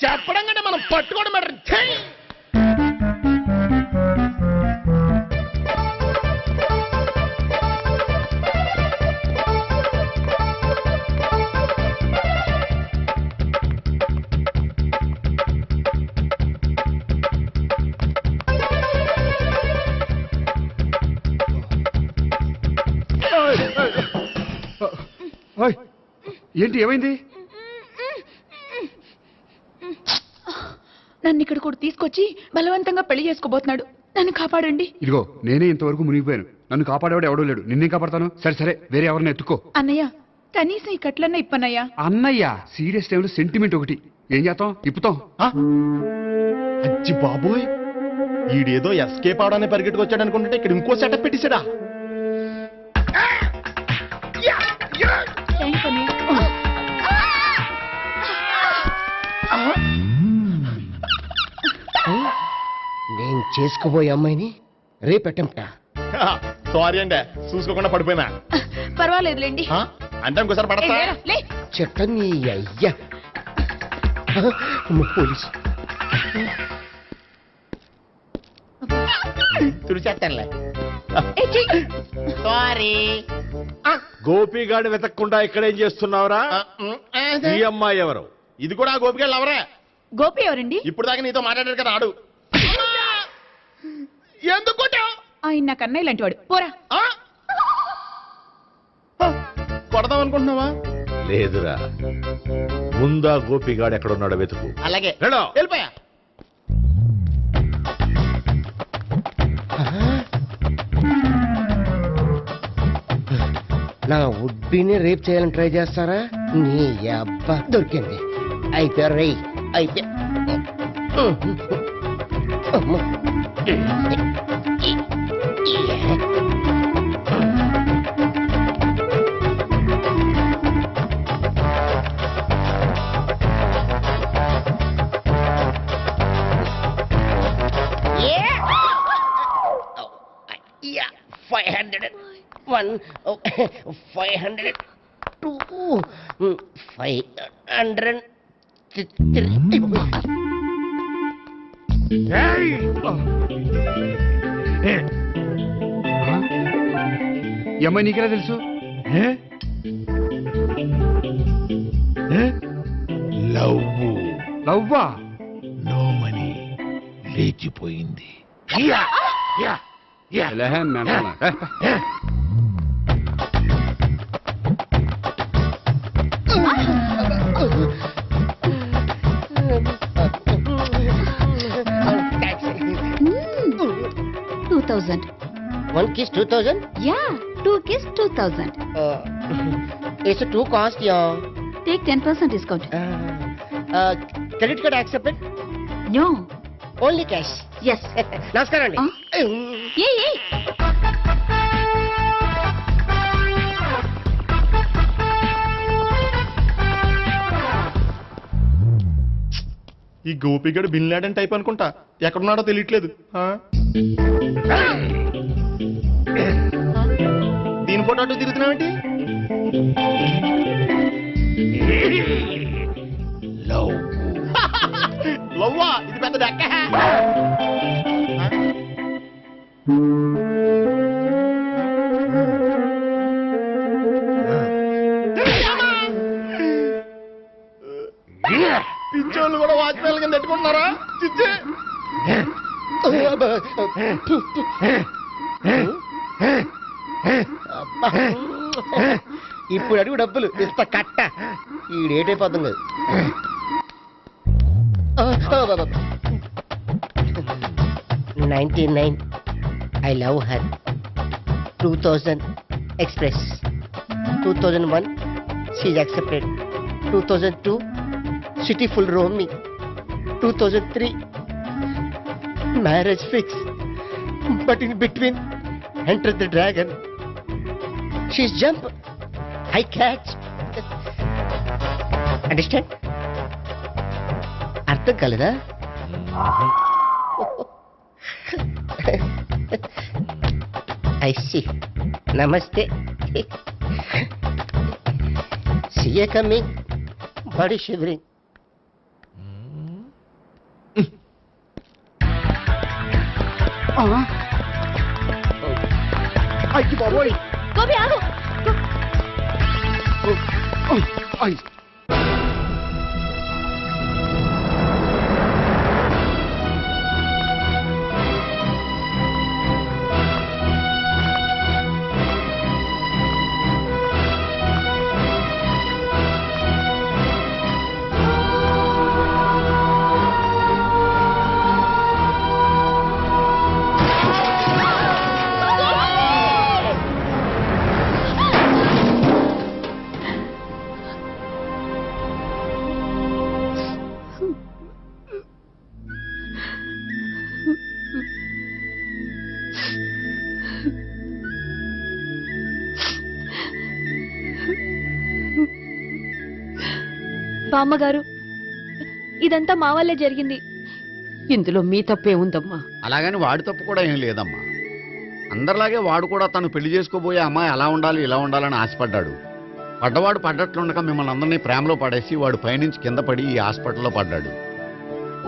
చెప్పడం కంటే మనం పట్టుకోవడం బెటర్. ఏంటి ఏమైంది? నన్ను ఇక్కడ కూడా తీసుకొచ్చి బలవంతంగా పెళ్లి చేసుకోబోతున్నాడు. నన్ను కాపాడండి. ఇదిగో నేనే ఇంతవరకు మునిగిపోయాను, నన్ను కాపాడేవాడు ఎవడూ లేడు, నిన్నే కాపాడతాను. సరే సరే వేరే ఎవరిని ఎత్తుకో. అన్నయ్య కనీసం ఈ కట్లన్నా ఇప్పన్నయ్యా. అన్నయ్య సీరియస్ టైంలో సెంటిమెంట్ ఒకటి ఏం చేస్తాం, ఇప్పుతాం. అచ్చి బాబోయ్, ఈడేదో ఎస్కేప్ అవడానికి పరిగెట్టుకొచ్చాడు అనుకుంటే ఇక్కడ ఇంకో సెటప్ పెట్టేశాడా. నేను చేసుకోబోయే అమ్మాయిని రేపెట్టంట. సారీ అండి, చూసుకోకుండా పడిపోయినా. పర్వాలేదులేండి. అంటే ఇంకోసారి పడతా చెట్టని అయ్యా. పోలీసు తుడిచేస్తానులే. సారీ. గోపిగాడిని వెతకకుండా ఇక్కడ ఏం చేస్తున్నావురా? ఈ అమ్మాయి ఎవరు? ఇది కూడా గోపిగాళ్ళు ఎవరే? గోపి ఎవరండి? ఇప్పుడు దాకా నీతో మాట్లాడారు కదా ఆడు. ఎందుకు కొట్టావ్? ఆయన నాకు అన్నయ్య లాంటి వాడు. పోరా. కొడదాం అనుకుంటున్నావా? లేదురా, ముందా గోపిగాడు ఎక్కడున్నాడో వెతుకు. అలాగే వెళ్ళు. వెళ్ళిపోయా. నా ఉడ్బీని రేప్ చేయాలని ట్రై చేస్తారా? నీ అబ్బా దొరికింది. అయిపోయారు రై అయితే. Yeah, 501, 502, 503. అమ్మాయి నీకెలా తెలుసు? లవ్వా? నో మనీ లేచిపోయింది. One kiss 2000? Yeah, 2 kiss 2000. It's too cost, yeah. Take 10% discount. Credit card accepted? No. Only cash. Yes. నమస్కారం అండి. ఏ ఈ గోపిగడు బిన్ లాడెన్ టైప్ అనుకుంటా. ఎక్కడున్నాడో తెలియట్లేదు. దీని ఫోటో అటు తిరుగుతున్నావేంటి? లవ్వా? ఇది పెద్ద డెక్క. పిచ్చోళ్ళు కూడా వాచ్మెన్ కింద పెట్టుకుంటున్నారా? చిచ్చే ఇప్పుడు అడుగు డబ్బులు ఇంత కట్ట. ఈ డేట్ అయిపోతుంది కదా. 99 I love her. 2000 express. 2001 she's accepted. 2002 city full roaming. 2003 marriage fix. But in between entered the dragon. She's jump, I catch. Understand? అర్థం కాలేదా? I see. Namaste. See you coming. Body shivering. అయ్యి బాబోయ్. గోపి ఆగు. బామ్మగారు, ఇదంతా మా వల్లే జరిగింది. ఇందులో మీ తప్పే ఉందమ్మా. అలాగని వాడి తప్పు కూడా ఏం లేదమ్మా. అందరిలాగే వాడు కూడా తను పెళ్లి చేసుకోబోయే అమ్మాయి అలా ఉండాలి ఇలా ఉండాలని ఆశపడ్డాడు. పడ్డవాడు పడ్డట్లుండగా మిమ్మల్ని అందరినీ ప్రేమలో పడేసి వాడు పైనుంచి కింద పడి ఈ హాస్పిటల్లో పడ్డాడు.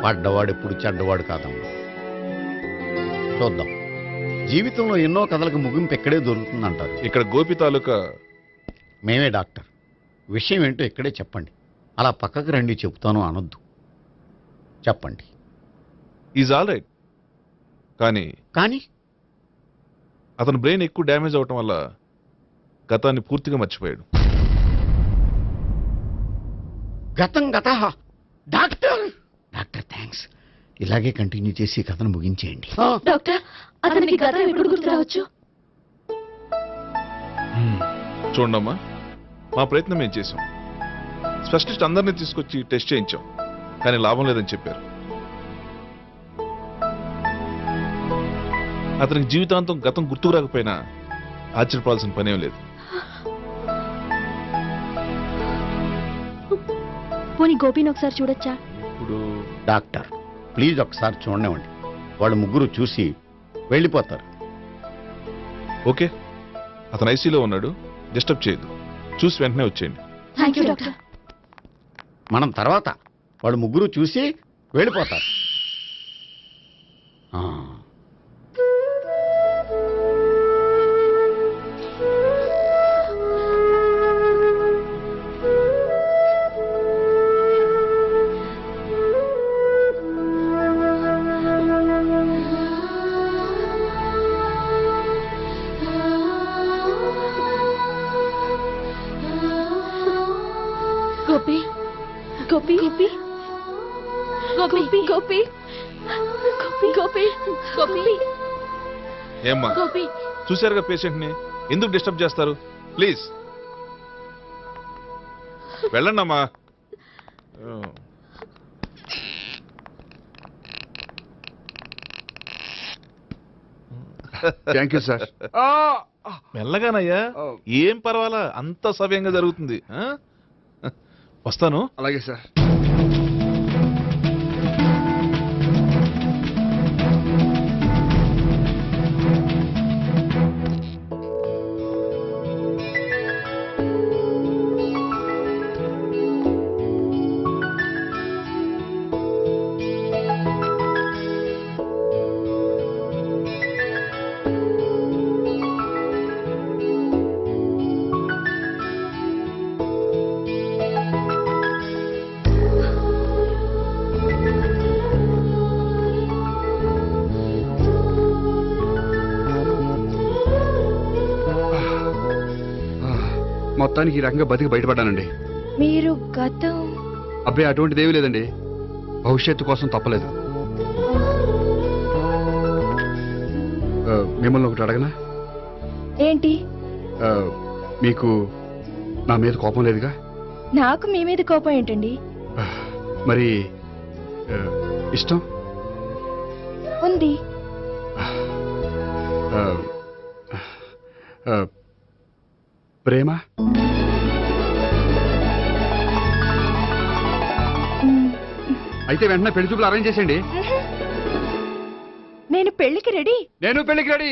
పడ్డవాడు ఎప్పుడు చెడ్డవాడు కాదమ్మా. చూద్దాం, జీవితంలో ఎన్నో కథలకు ముగింపు ఎక్కడే దొరుకుతుందంటారు. ఇక్కడ గోపి తాలూకా మేమే డాక్టర్. విషయం ఏంటో ఇక్కడే చెప్పండి. అలా పక్కకు రండి చెప్తాను అనొద్దు. చెప్పండి. Is all right. కానీ కానీ అతని బ్రెయిన్ ఎక్కువ డ్యామేజ్ అవటం వల్ల గతాన్ని పూర్తిగా మర్చిపోయాడు. గతం గత. Doctor doctor thanks. ఇలాగే కంటిన్యూ చేసి కథను ముగించేయండి. డాక్టర్ అతనికి గతం ఎప్పుడు గుర్తు రావచ్చు? చూడమ్మా, మా ప్రయత్నం మేము చేసాం. స్పెషలిస్ట్ అందరినీ తీసుకొచ్చి టెస్ట్ చేయించాం, కానీ లాభం లేదని చెప్పారు. అతనికి జీవితాంతం గతం గుర్తుకు రాకపోయినా ఆశ్చర్యపడాల్సిన పనేం లేదు. పోనీ గోపిని ఒకసారి చూడొచ్చా? ఇప్పుడు డాక్టర్ ప్లీజ్ ఒకసారి చూడనివ్వండి. వాళ్ళు ముగ్గురు చూసి వెళ్ళిపోతారు. ఓకే, అతను ఐసీలో ఉన్నాడు, డిస్టర్బ్ చేయదు. చూసి వెంటనే వచ్చేయండి. Thank you doctor. మనం తర్వాత వాళ్ళు ముగ్గురు చూసి వెళ్ళిపోతారు. గోపి గోపి గోపి గోపి గోపి గోపి గోపి ఏమ్మా, గోపి చూశారుగా పేషెంట్ని, ఎందుకు డిస్టర్బ్ చేస్తారు? ప్లీజ్ వెళ్ళండి అమ్మా. Thank you sir. మెల్లగానయ్యా, ఏం పర్వాలా, అంత సవ్యంగా జరుగుతుంది. వస్తాను. అలాగే సార్. మొత్తానికి ఈ రకంగా బతికి బయటపడ్డానండి. మీరు గతం? అబ్బాయి అటువంటిది ఏమీ లేదండి. భవిష్యత్తు కోసం తప్పలేదు. మిమ్మల్ని ఒకటి అడగనా? ఏంటి? మీకు నా మీద కోపం లేదుగా? నాకు మీ మీద కోపం ఏంటండి? మరి ఇష్టం ఉంది. ప్రేమ? అయితే వెంటనే పెళ్లి చూపులు అరేంజ్ చేసేయండి. నేను పెళ్లికి రెడీ. నేను పెళ్లికి రెడీ.